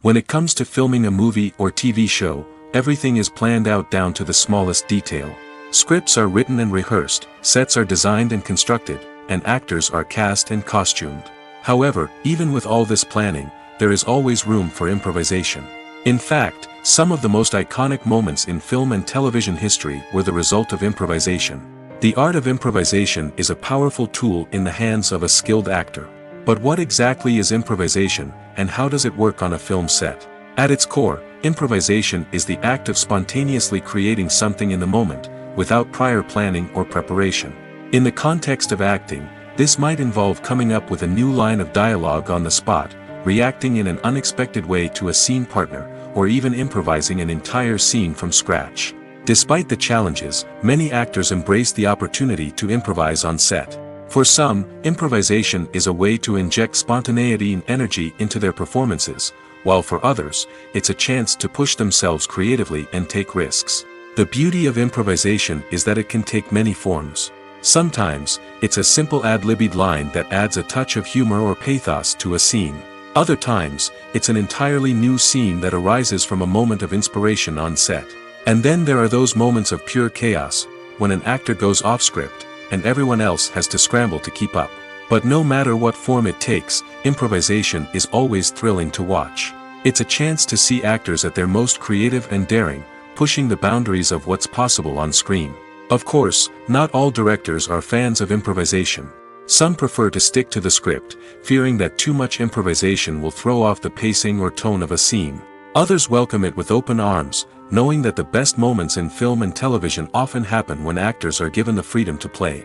When it comes to filming a movie or TV show, everything is planned out down to the smallest detail. Scripts are written and rehearsed, sets are designed and constructed, and actors are cast and costumed. However, even with all this planning, there is always room for improvisation. In fact, some of the most iconic moments in film and television history were the result of improvisation. The art of improvisation is a powerful tool in the hands of a skilled actor. But what exactly is improvisation, and how does it work on a film set? At its core, improvisation is the act of spontaneously creating something in the moment, without prior planning or preparation. In the context of acting, this might involve coming up with a new line of dialogue on the spot, reacting in an unexpected way to a scene partner, or even improvising an entire scene from scratch. Despite the challenges, many actors embrace the opportunity to improvise on set. For some, improvisation is a way to inject spontaneity and energy into their performances, while for others, it's a chance to push themselves creatively and take risks. The beauty of improvisation is that it can take many forms. Sometimes, it's a simple ad-libbed line that adds a touch of humor or pathos to a scene. Other times, it's an entirely new scene that arises from a moment of inspiration on set. And then there are those moments of pure chaos, when an actor goes off script, and everyone else has to scramble to keep up. But no matter what form it takes, improvisation is always thrilling to watch. It's a chance to see actors at their most creative and daring, pushing the boundaries of what's possible on screen. Of course, not all directors are fans of improvisation. Some prefer to stick to the script, fearing that too much improvisation will throw off the pacing or tone of a scene. Others welcome it with open arms, knowing that the best moments in film and television often happen when actors are given the freedom to play.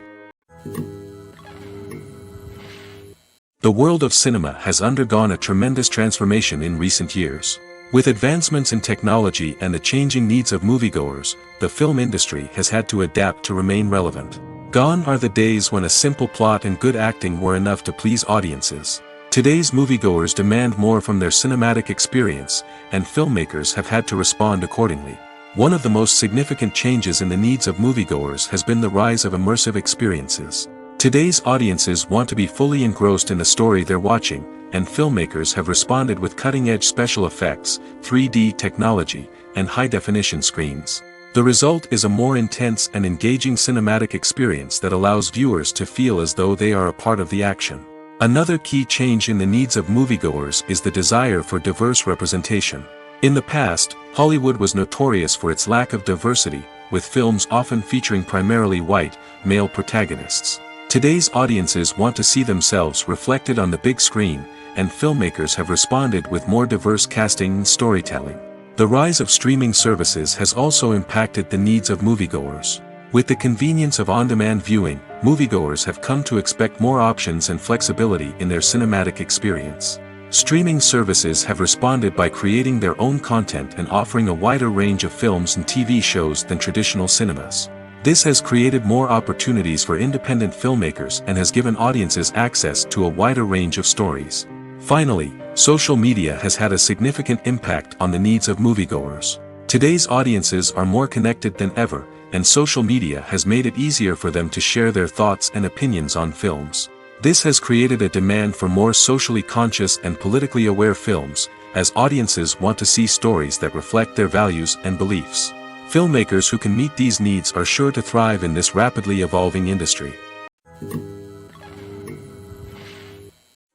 The world of cinema has undergone a tremendous transformation in recent years. With advancements in technology and the changing needs of moviegoers, the film industry has had to adapt to remain relevant. Gone are the days when a simple plot and good acting were enough to please audiences. Today's moviegoers demand more from their cinematic experience, and filmmakers have had to respond accordingly. One of the most significant changes in the needs of moviegoers has been the rise of immersive experiences. Today's audiences want to be fully engrossed in the story they're watching, and filmmakers have responded with cutting-edge special effects, 3D technology, and high-definition screens. The result is a more intense and engaging cinematic experience that allows viewers to feel as though they are a part of the action. Another key change in the needs of moviegoers is the desire for diverse representation. In the past, Hollywood was notorious for its lack of diversity, with films often featuring primarily white, male protagonists. Today's audiences want to see themselves reflected on the big screen, and filmmakers have responded with more diverse casting and storytelling. The rise of streaming services has also impacted the needs of moviegoers. With the convenience of on-demand viewing, moviegoers have come to expect more options and flexibility in their cinematic experience. Streaming services have responded by creating their own content and offering a wider range of films and TV shows than traditional cinemas. This has created more opportunities for independent filmmakers and has given audiences access to a wider range of stories. Finally, social media has had a significant impact on the needs of moviegoers. Today's audiences are more connected than ever, and social media has made it easier for them to share their thoughts and opinions on films. This has created a demand for more socially conscious and politically aware films, as audiences want to see stories that reflect their values and beliefs. Filmmakers who can meet these needs are sure to thrive in this rapidly evolving industry.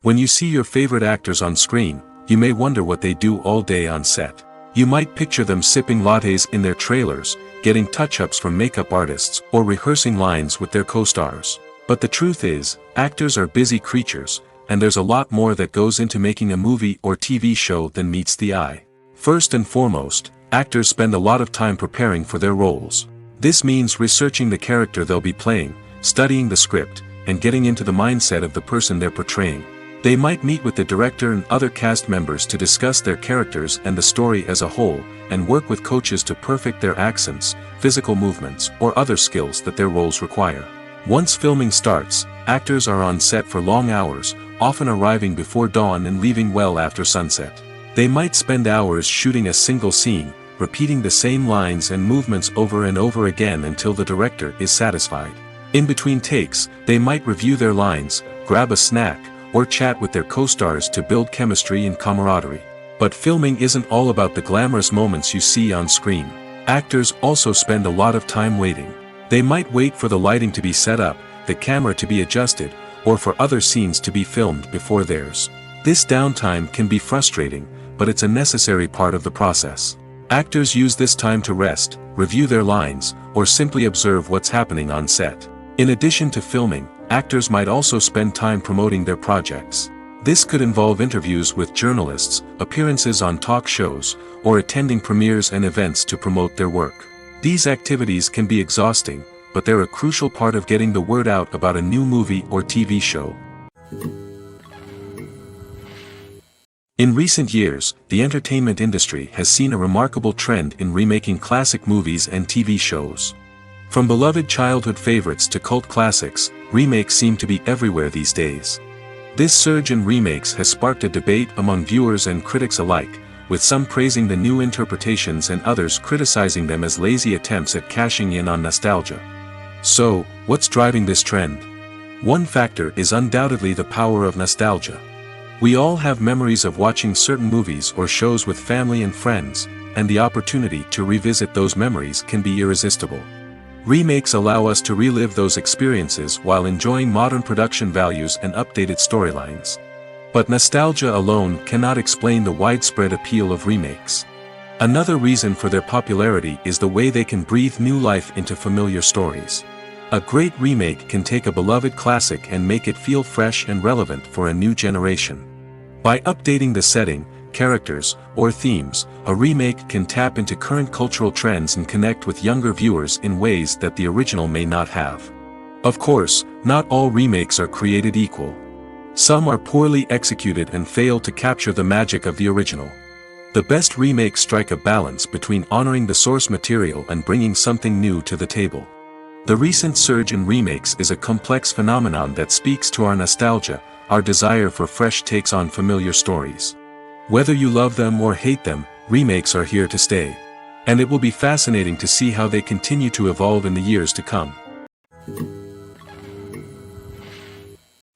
When you see your favorite actors on screen, you may wonder what they do all day on set. You might picture them sipping lattes in their trailers, getting touch-ups from makeup artists, or rehearsing lines with their co-stars. But the truth is, actors are busy creatures, and there's a lot more that goes into making a movie or TV show than meets the eye. First and foremost, actors spend a lot of time preparing for their roles. This means researching the character they'll be playing, studying the script, and getting into the mindset of the person they're portraying. They might meet with the director and other cast members to discuss their characters and the story as a whole, and work with coaches to perfect their accents, physical movements, or other skills that their roles require. Once filming starts, actors are on set for long hours, often arriving before dawn and leaving well after sunset. They might spend hours shooting a single scene, repeating the same lines and movements over and over again until the director is satisfied. In between takes, they might review their lines, grab a snack, or chat with their co-stars to build chemistry and camaraderie. But filming isn't all about the glamorous moments you see on screen. Actors also spend a lot of time waiting. They might wait for the lighting to be set up, the camera to be adjusted, or for other scenes to be filmed before theirs. This downtime can be frustrating, but it's a necessary part of the process. Actors use this time to rest, review their lines, or simply observe what's happening on set. In addition to filming, actors might also spend time promoting their projects. This could involve interviews with journalists, appearances on talk shows, or attending premieres and events to promote their work. These activities can be exhausting, but they're a crucial part of getting the word out about a new movie or TV show. In recent years, the entertainment industry has seen a remarkable trend in remaking classic movies and TV shows. From beloved childhood favorites to cult classics, remakes seem to be everywhere these days. This surge in remakes has sparked a debate among viewers and critics alike, with some praising the new interpretations and others criticizing them as lazy attempts at cashing in on nostalgia. So, what's driving this trend? One factor is undoubtedly the power of nostalgia. We all have memories of watching certain movies or shows with family and friends, and the opportunity to revisit those memories can be irresistible. Remakes allow us to relive those experiences while enjoying modern production values and updated storylines. But nostalgia alone cannot explain the widespread appeal of remakes. Another reason for their popularity is the way they can breathe new life into familiar stories. A great remake can take a beloved classic and make it feel fresh and relevant for a new generation. By updating the setting, characters, or themes, a remake can tap into current cultural trends and connect with younger viewers in ways that the original may not have. Of course, not all remakes are created equal. Some are poorly executed and fail to capture the magic of the original. The best remakes strike a balance between honoring the source material and bringing something new to the table. The recent surge in remakes is a complex phenomenon that speaks to our nostalgia, our desire for fresh takes on familiar stories. Whether you love them or hate them, remakes are here to stay. And it will be fascinating to see how they continue to evolve in the years to come.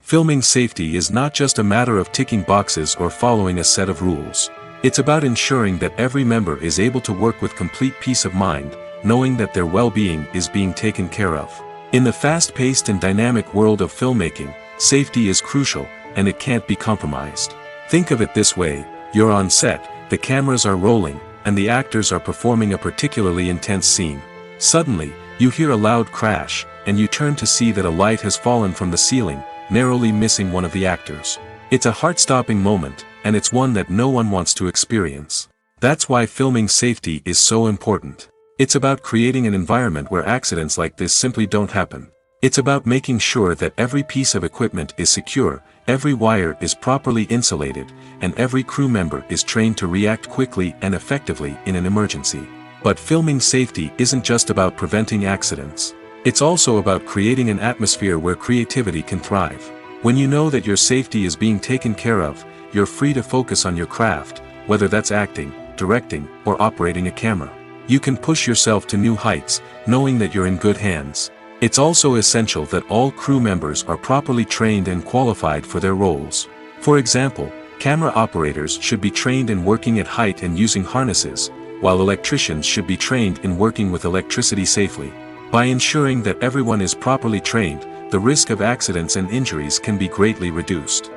Filming safety is not just a matter of ticking boxes or following a set of rules. It's about ensuring that every member is able to work with complete peace of mind, knowing that their well-being is being taken care of. In the fast-paced and dynamic world of filmmaking, safety is crucial, and it can't be compromised. Think of it this way: you're on set, the cameras are rolling, and the actors are performing a particularly intense scene. Suddenly, you hear a loud crash, and you turn to see that a light has fallen from the ceiling, narrowly missing one of the actors. It's a heart-stopping moment, and it's one that no one wants to experience. That's why filming safety is so important. It's about creating an environment where accidents like this simply don't happen. It's about making sure that every piece of equipment is secure, every wire is properly insulated, and every crew member is trained to react quickly and effectively in an emergency. But filming safety isn't just about preventing accidents. It's also about creating an atmosphere where creativity can thrive. When you know that your safety is being taken care of, you're free to focus on your craft, whether that's acting, directing, or operating a camera. You can push yourself to new heights, knowing that you're in good hands. It's also essential that all crew members are properly trained and qualified for their roles. For example, camera operators should be trained in working at height and using harnesses, while electricians should be trained in working with electricity safely. By ensuring that everyone is properly trained, the risk of accidents and injuries can be greatly reduced.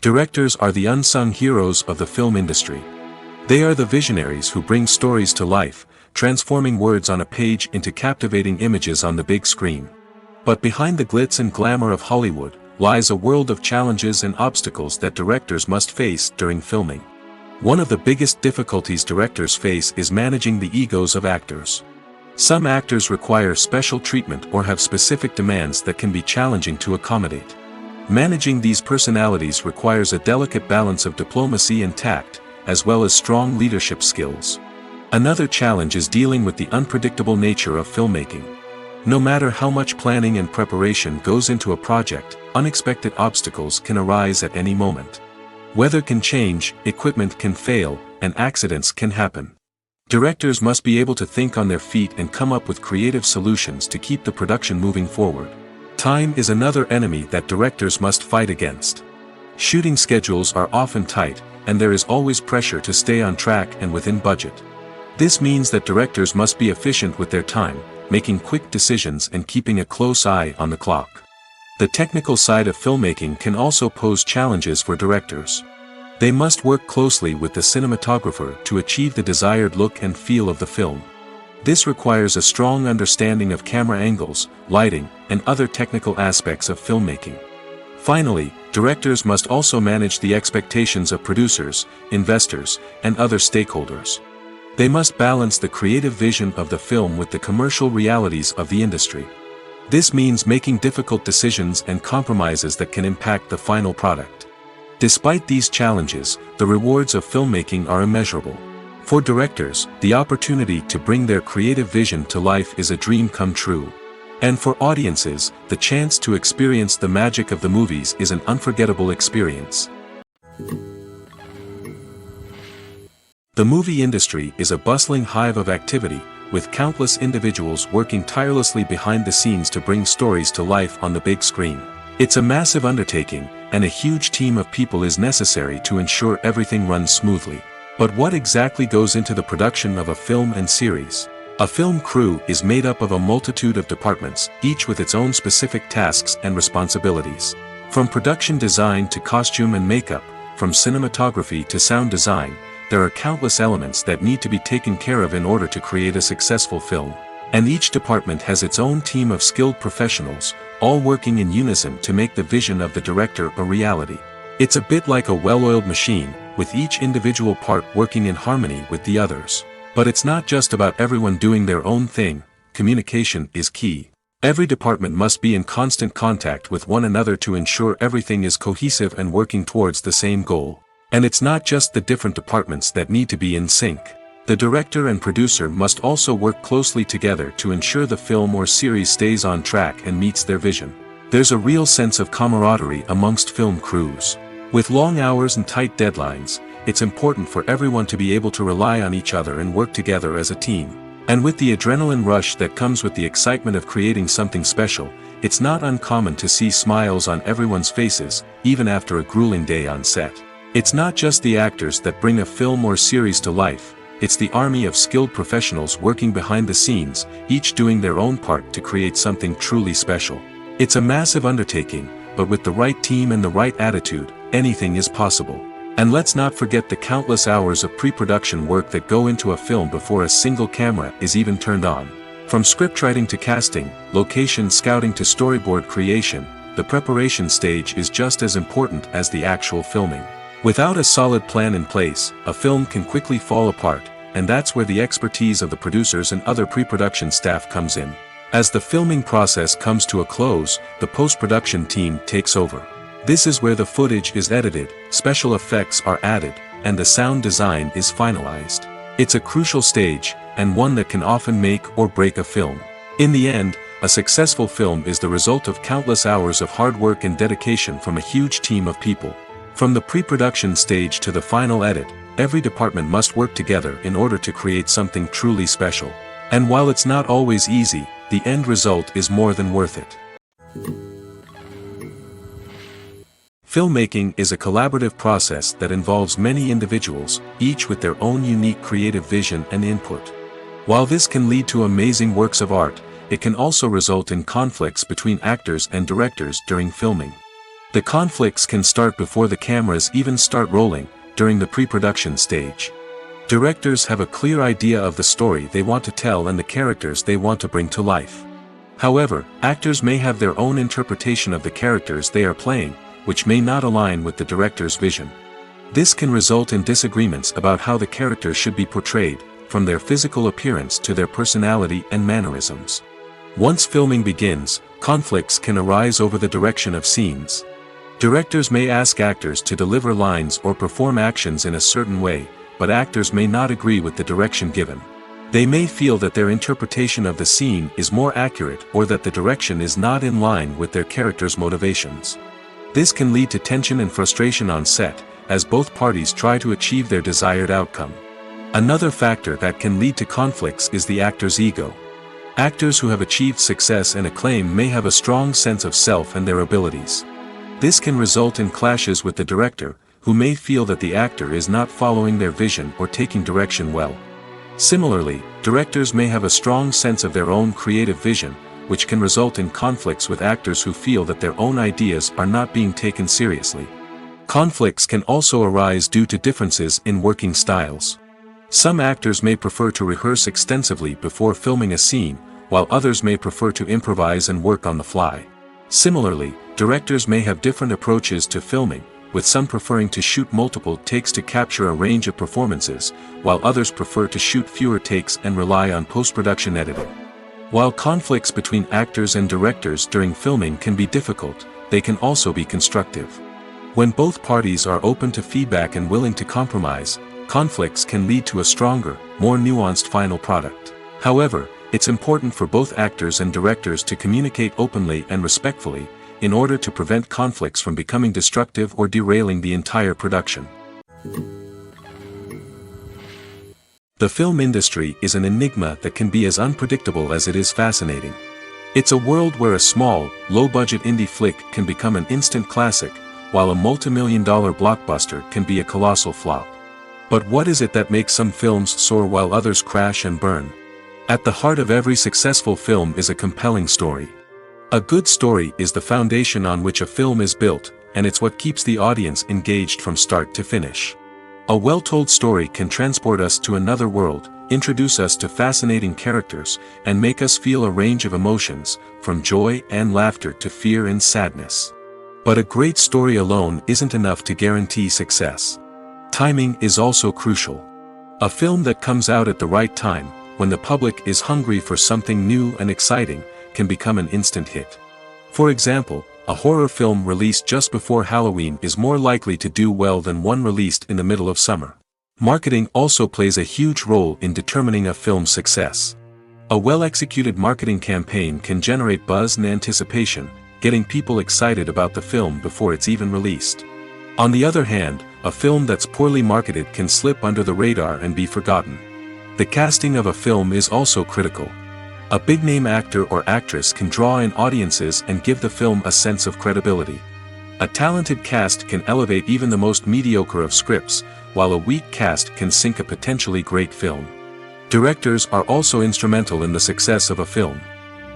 Directors are the unsung heroes of the film industry. They are the visionaries who bring stories to life, transforming words on a page into captivating images on the big screen. But behind the glitz and glamour of Hollywood lies a world of challenges and obstacles that directors must face during filming. One of the biggest difficulties directors face is managing the egos of actors. Some actors require special treatment or have specific demands that can be challenging to accommodate. Managing these personalities requires a delicate balance of diplomacy and tact, as well as strong leadership skills. Another challenge is dealing with the unpredictable nature of filmmaking. No matter how much planning and preparation goes into a project, unexpected obstacles can arise at any moment. Weather can change, equipment can fail, and accidents can happen. Directors must be able to think on their feet and come up with creative solutions to keep the production moving forward. Time is another enemy that directors must fight against. Shooting schedules are often tight, and there is always pressure to stay on track and within budget. This means that directors must be efficient with their time, making quick decisions and keeping a close eye on the clock. The technical side of filmmaking can also pose challenges for directors. They must work closely with the cinematographer to achieve the desired look and feel of the film. This requires a strong understanding of camera angles, lighting, and other technical aspects of filmmaking. Finally, directors must also manage the expectations of producers, investors, and other stakeholders. They must balance the creative vision of the film with the commercial realities of the industry. This means making difficult decisions and compromises that can impact the final product. Despite these challenges, the rewards of filmmaking are immeasurable. For directors, the opportunity to bring their creative vision to life is a dream come true. And for audiences, the chance to experience the magic of the movies is an unforgettable experience. The movie industry is a bustling hive of activity, with countless individuals working tirelessly behind the scenes to bring stories to life on the big screen. It's a massive undertaking, and a huge team of people is necessary to ensure everything runs smoothly. But what exactly goes into the production of a film and series? A film crew is made up of a multitude of departments, each with its own specific tasks and responsibilities. From production design to costume and makeup, from cinematography to sound design, there are countless elements that need to be taken care of in order to create a successful film. And each department has its own team of skilled professionals, all working in unison to make the vision of the director a reality. It's a bit like a well-oiled machine, with each individual part working in harmony with the others. But it's not just about everyone doing their own thing. Communication is key. Every department must be in constant contact with one another to ensure everything is cohesive and working towards the same goal. And it's not just the different departments that need to be in sync. The director and producer must also work closely together to ensure the film or series stays on track and meets their vision. There's a real sense of camaraderie amongst film crews. With long hours and tight deadlines, it's important for everyone to be able to rely on each other and work together as a team. And with the adrenaline rush that comes with the excitement of creating something special, it's not uncommon to see smiles on everyone's faces, even after a grueling day on set. It's not just the actors that bring a film or series to life, it's the army of skilled professionals working behind the scenes, each doing their own part to create something truly special. It's a massive undertaking, but with the right team and the right attitude, anything is possible. And let's not forget the countless hours of pre-production work that go into a film before a single camera is even turned on. From scriptwriting to casting, location scouting to storyboard creation, the preparation stage is just as important as the actual filming. Without a solid plan in place, a film can quickly fall apart, and that's where the expertise of the producers and other pre-production staff comes in. As the filming process comes to a close, the post-production team takes over. This is where the footage is edited, special effects are added, and the sound design is finalized. It's a crucial stage, and one that can often make or break a film. In the end, a successful film is the result of countless hours of hard work and dedication from a huge team of people. From the pre-production stage to the final edit, every department must work together in order to create something truly special. And while it's not always easy, the end result is more than worth it. Filmmaking is a collaborative process that involves many individuals, each with their own unique creative vision and input. While this can lead to amazing works of art, it can also result in conflicts between actors and directors during filming. The conflicts can start before the cameras even start rolling, during the pre-production stage. Directors have a clear idea of the story they want to tell and the characters they want to bring to life. However, actors may have their own interpretation of the characters they are playing, which may not align with the director's vision. This can result in disagreements about how the characters should be portrayed, from their physical appearance to their personality and mannerisms. Once filming begins, conflicts can arise over the direction of scenes. Directors may ask actors to deliver lines or perform actions in a certain way, but actors may not agree with the direction given. They may feel that their interpretation of the scene is more accurate or that the direction is not in line with their character's motivations. This can lead to tension and frustration on set, as both parties try to achieve their desired outcome. Another factor that can lead to conflicts is the actor's ego. Actors who have achieved success and acclaim may have a strong sense of self and their abilities. This can result in clashes with the director, who may feel that the actor is not following their vision or taking direction well. Similarly, directors may have a strong sense of their own creative vision, which can result in conflicts with actors who feel that their own ideas are not being taken seriously. Conflicts can also arise due to differences in working styles. Some actors may prefer to rehearse extensively before filming a scene, while others may prefer to improvise and work on the fly. Similarly, directors may have different approaches to filming, with some preferring to shoot multiple takes to capture a range of performances, while others prefer to shoot fewer takes and rely on post-production editing. While conflicts between actors and directors during filming can be difficult, they can also be constructive. When both parties are open to feedback and willing to compromise, conflicts can lead to a stronger, more nuanced final product. However, it's important for both actors and directors to communicate openly and respectfully, in order to prevent conflicts from becoming destructive or derailing the entire production. The film industry is an enigma that can be as unpredictable as it is fascinating. It's a world where a small, low-budget indie flick can become an instant classic, while a multi-million-dollar blockbuster can be a colossal flop. But what is it that makes some films soar while others crash and burn? At the heart of every successful film is a compelling story. A good story is the foundation on which a film is built, and it's what keeps the audience engaged from start to finish. A well-told story can transport us to another world, introduce us to fascinating characters, and make us feel a range of emotions, from joy and laughter to fear and sadness. But a great story alone isn't enough to guarantee success. Timing is also crucial. A film that comes out at the right time, when the public is hungry for something new and exciting, can become an instant hit. For example, a horror film released just before Halloween is more likely to do well than one released in the middle of summer. Marketing also plays a huge role in determining a film's success. A well-executed marketing campaign can generate buzz and anticipation, getting people excited about the film before it's even released. On the other hand, a film that's poorly marketed can slip under the radar and be forgotten. The casting of a film is also critical. A big-name actor or actress can draw in audiences and give the film a sense of credibility. A talented cast can elevate even the most mediocre of scripts, while a weak cast can sink a potentially great film. Directors are also instrumental in the success of a film.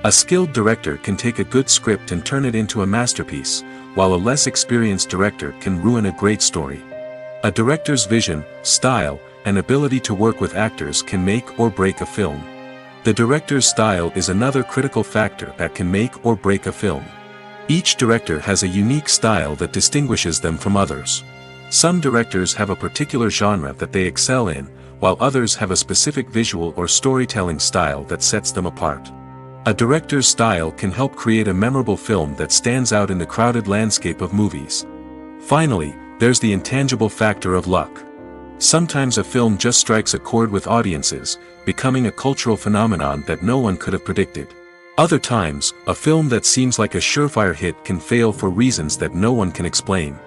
A skilled director can take a good script and turn it into a masterpiece, while a less experienced director can ruin a great story. A director's vision, style, and ability to work with actors can make or break a film. The director's style is another critical factor that can make or break a film. Each director has a unique style that distinguishes them from others. Some directors have a particular genre that they excel in, while others have a specific visual or storytelling style that sets them apart. A director's style can help create a memorable film that stands out in the crowded landscape of movies. Finally, there's the intangible factor of luck. Sometimes a film just strikes a chord with audiences, becoming a cultural phenomenon that no one could have predicted. Other times, a film that seems like a surefire hit can fail for reasons that no one can explain.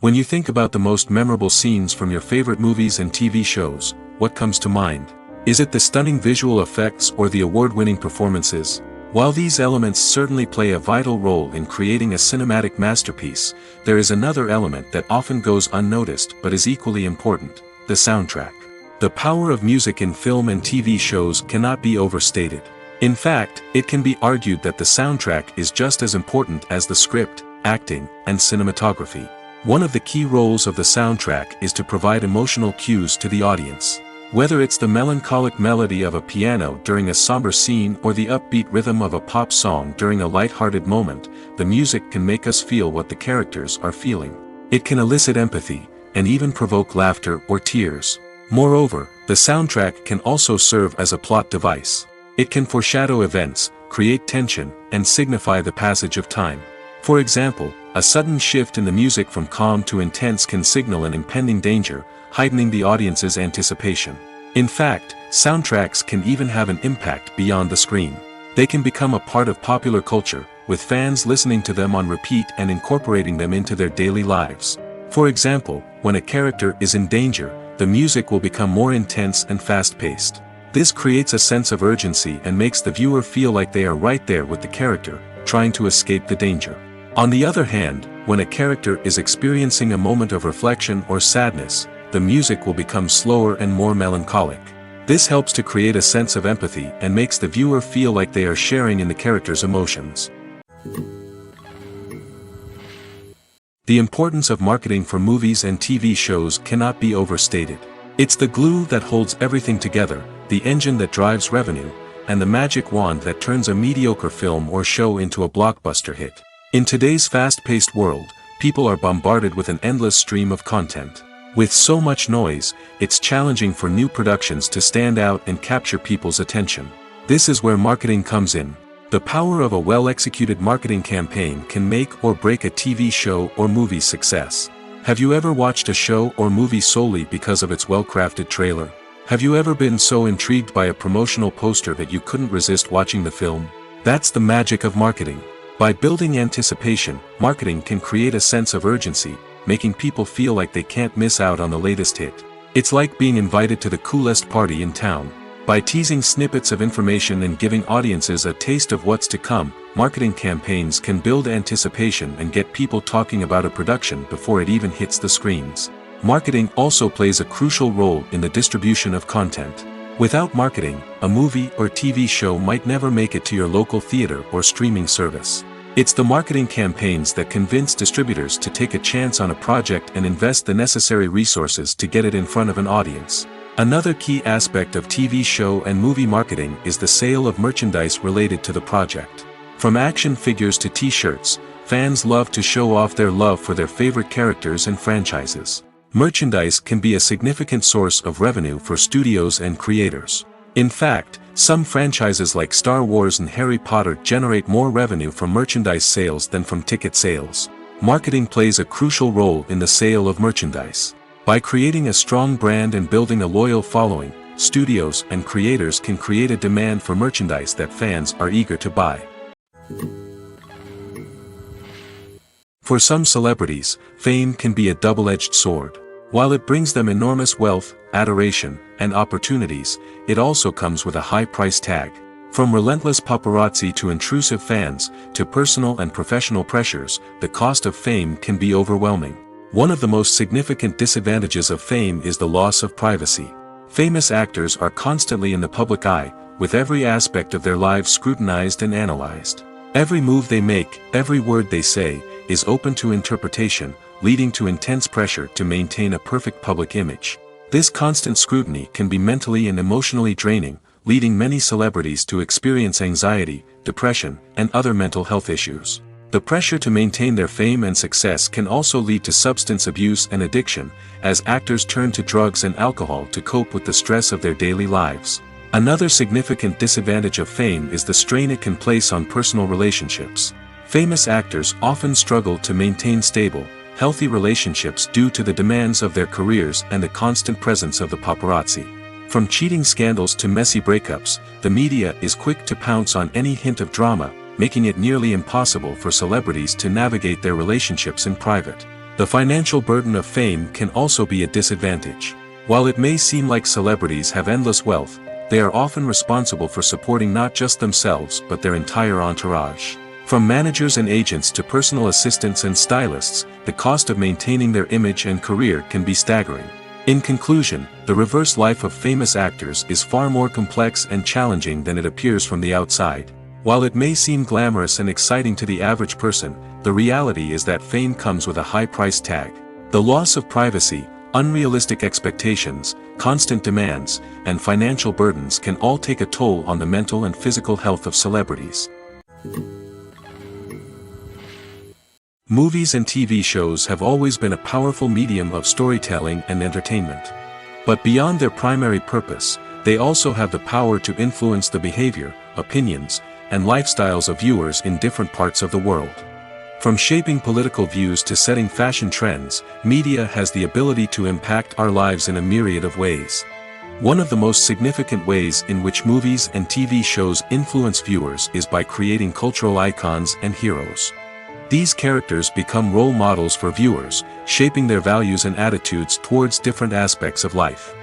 When you think about the most memorable scenes from your favorite movies and TV shows, what comes to mind? Is it the stunning visual effects or the award-winning performances? While these elements certainly play a vital role in creating a cinematic masterpiece, there is another element that often goes unnoticed but is equally important: the soundtrack. The power of music in film and TV shows cannot be overstated. In fact, it can be argued that the soundtrack is just as important as the script, acting, and cinematography. One of the key roles of the soundtrack is to provide emotional cues to the audience. Whether it's the melancholic melody of a piano during a somber scene or the upbeat rhythm of a pop song during a light-hearted moment, the music can make us feel what the characters are feeling. It can elicit empathy, and even provoke laughter or tears. Moreover, the soundtrack can also serve as a plot device. It can foreshadow events, create tension, and signify the passage of time. For example, a sudden shift in the music from calm to intense can signal an impending danger, heightening the audience's anticipation. In fact, soundtracks can even have an impact beyond the screen. They can become a part of popular culture, with fans listening to them on repeat and incorporating them into their daily lives. For example, when a character is in danger, the music will become more intense and fast-paced. This creates a sense of urgency and makes the viewer feel like they are right there with the character, trying to escape the danger. On the other hand, when a character is experiencing a moment of reflection or sadness, the music will become slower and more melancholic. This helps to create a sense of empathy and makes the viewer feel like they are sharing in the character's emotions. The importance of marketing for movies and TV shows cannot be overstated. It's the glue that holds everything together, the engine that drives revenue, and the magic wand that turns a mediocre film or show into a blockbuster hit. In today's fast-paced world, people are bombarded with an endless stream of content. With so much noise, it's challenging for new productions to stand out and capture people's attention. This is where marketing comes in. The power of a well-executed marketing campaign can make or break a TV show or movie's success. Have you ever watched a show or movie solely because of its well-crafted trailer? Have you ever been so intrigued by a promotional poster that you couldn't resist watching the film? That's the magic of marketing. By building anticipation, marketing can create a sense of urgency, making people feel like they can't miss out on the latest hit. It's like being invited to the coolest party in town. By teasing snippets of information and giving audiences a taste of what's to come, marketing campaigns can build anticipation and get people talking about a production before it even hits the screens. Marketing also plays a crucial role in the distribution of content. Without marketing, a movie or TV show might never make it to your local theater or streaming service. It's the marketing campaigns that convince distributors to take a chance on a project and invest the necessary resources to get it in front of an audience. Another key aspect of TV show and movie marketing is the sale of merchandise related to the project. From action figures to t-shirts, fans love to show off their love for their favorite characters and franchises. Merchandise can be a significant source of revenue for studios and creators. In fact, some franchises like Star Wars and Harry Potter generate more revenue from merchandise sales than from ticket sales. Marketing plays a crucial role in the sale of merchandise. By creating a strong brand and building a loyal following, studios and creators can create a demand for merchandise that fans are eager to buy. For some celebrities, fame can be a double-edged sword. While it brings them enormous wealth, adoration, and opportunities, it also comes with a high price tag. From relentless paparazzi to intrusive fans, to personal and professional pressures, the cost of fame can be overwhelming. One of the most significant disadvantages of fame is the loss of privacy. Famous actors are constantly in the public eye, with every aspect of their lives scrutinized and analyzed. Every move they make, every word they say, is open to interpretation, leading to intense pressure to maintain a perfect public image. This constant scrutiny can be mentally and emotionally draining, leading many celebrities to experience anxiety, depression, and other mental health issues. The pressure to maintain their fame and success can also lead to substance abuse and addiction, as actors turn to drugs and alcohol to cope with the stress of their daily lives. Another significant disadvantage of fame is the strain it can place on personal relationships. Famous actors often struggle to maintain stable, healthy relationships due to the demands of their careers and the constant presence of the paparazzi. From cheating scandals to messy breakups, the media is quick to pounce on any hint of drama, making it nearly impossible for celebrities to navigate their relationships in private. The financial burden of fame can also be a disadvantage. While it may seem like celebrities have endless wealth, they are often responsible for supporting not just themselves but their entire entourage. From managers and agents to personal assistants and stylists, the cost of maintaining their image and career can be staggering. In conclusion, the reverse life of famous actors is far more complex and challenging than it appears from the outside. While it may seem glamorous and exciting to the average person, the reality is that fame comes with a high price tag. The loss of privacy, unrealistic expectations, constant demands, and financial burdens can all take a toll on the mental and physical health of celebrities. Movies and TV shows have always been a powerful medium of storytelling and entertainment. But beyond their primary purpose, they also have the power to influence the behavior, opinions, and lifestyles of viewers in different parts of the world. From shaping political views to setting fashion trends, media has the ability to impact our lives in a myriad of ways. One of the most significant ways in which movies and TV shows influence viewers is by creating cultural icons and heroes. These characters become role models for viewers, shaping their values and attitudes towards different aspects of life.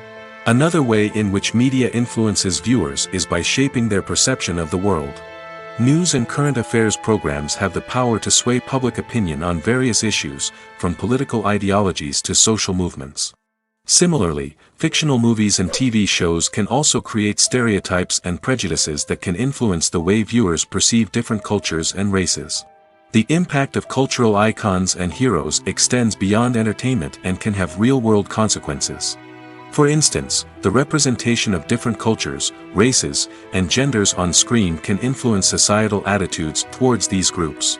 Another way in which media influences viewers is by shaping their perception of the world. News and current affairs programs have the power to sway public opinion on various issues, from political ideologies to social movements. Similarly, fictional movies and TV shows can also create stereotypes and prejudices that can influence the way viewers perceive different cultures and races. The impact of cultural icons and heroes extends beyond entertainment and can have real-world consequences. For instance, the representation of different cultures, races, and genders on screen can influence societal attitudes towards these groups.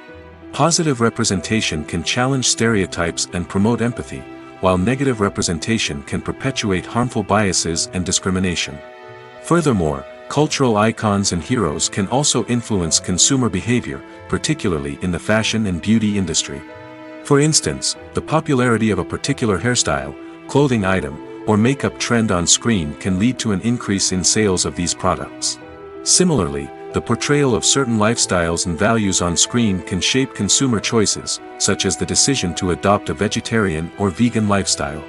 Positive representation can challenge stereotypes and promote empathy, while negative representation can perpetuate harmful biases and discrimination. Furthermore, cultural icons and heroes can also influence consumer behavior, particularly in the fashion and beauty industry. For instance, the popularity of a particular hairstyle, clothing item, or makeup trend on screen can lead to an increase in sales of these products. Similarly, the portrayal of certain lifestyles and values on screen can shape consumer choices, such as the decision to adopt a vegetarian or vegan lifestyle.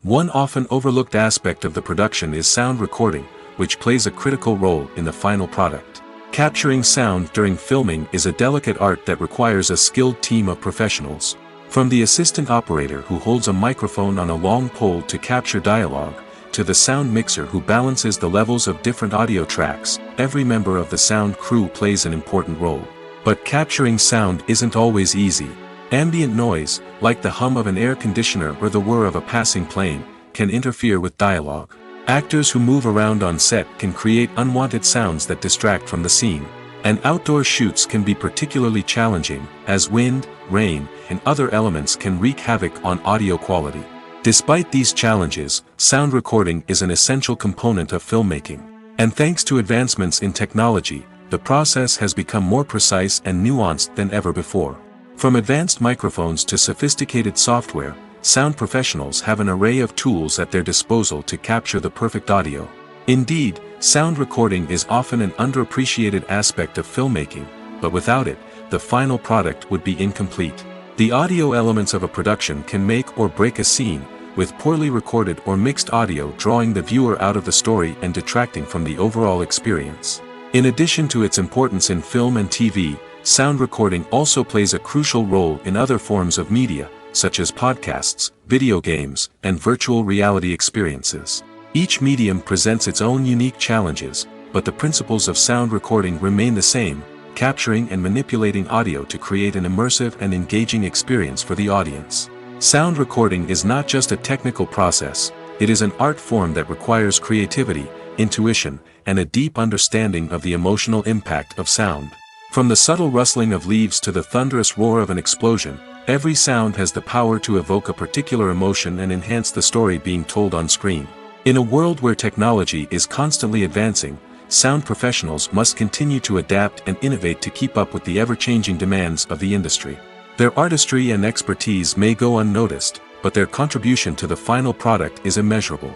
One often overlooked aspect of the production is sound recording, which plays a critical role in the final product. Capturing sound during filming is a delicate art that requires a skilled team of professionals. From the assistant operator who holds a microphone on a long pole to capture dialogue, to the sound mixer who balances the levels of different audio tracks, every member of the sound crew plays an important role. But capturing sound isn't always easy. Ambient noise, like the hum of an air conditioner or the whir of a passing plane, can interfere with dialogue. Actors who move around on set can create unwanted sounds that distract from the scene. And outdoor shoots can be particularly challenging, as wind, rain, and other elements can wreak havoc on audio quality. Despite these challenges, sound recording is an essential component of filmmaking. And thanks to advancements in technology, the process has become more precise and nuanced than ever before. From advanced microphones to sophisticated software, sound professionals have an array of tools at their disposal to capture the perfect audio. Indeed, sound recording is often an underappreciated aspect of filmmaking, but without it, the final product would be incomplete. The audio elements of a production can make or break a scene, with poorly recorded or mixed audio drawing the viewer out of the story and detracting from the overall experience. In addition to its importance in film and TV, sound recording also plays a crucial role in other forms of media, such as podcasts, video games, and virtual reality experiences. Each medium presents its own unique challenges, but the principles of sound recording remain the same, capturing and manipulating audio to create an immersive and engaging experience for the audience. Sound recording is not just a technical process, it is an art form that requires creativity, intuition, and a deep understanding of the emotional impact of sound. From the subtle rustling of leaves to the thunderous roar of an explosion, every sound has the power to evoke a particular emotion and enhance the story being told on screen. In a world where technology is constantly advancing, sound professionals must continue to adapt and innovate to keep up with the ever-changing demands of the industry. Their artistry and expertise may go unnoticed, but their contribution to the final product is immeasurable.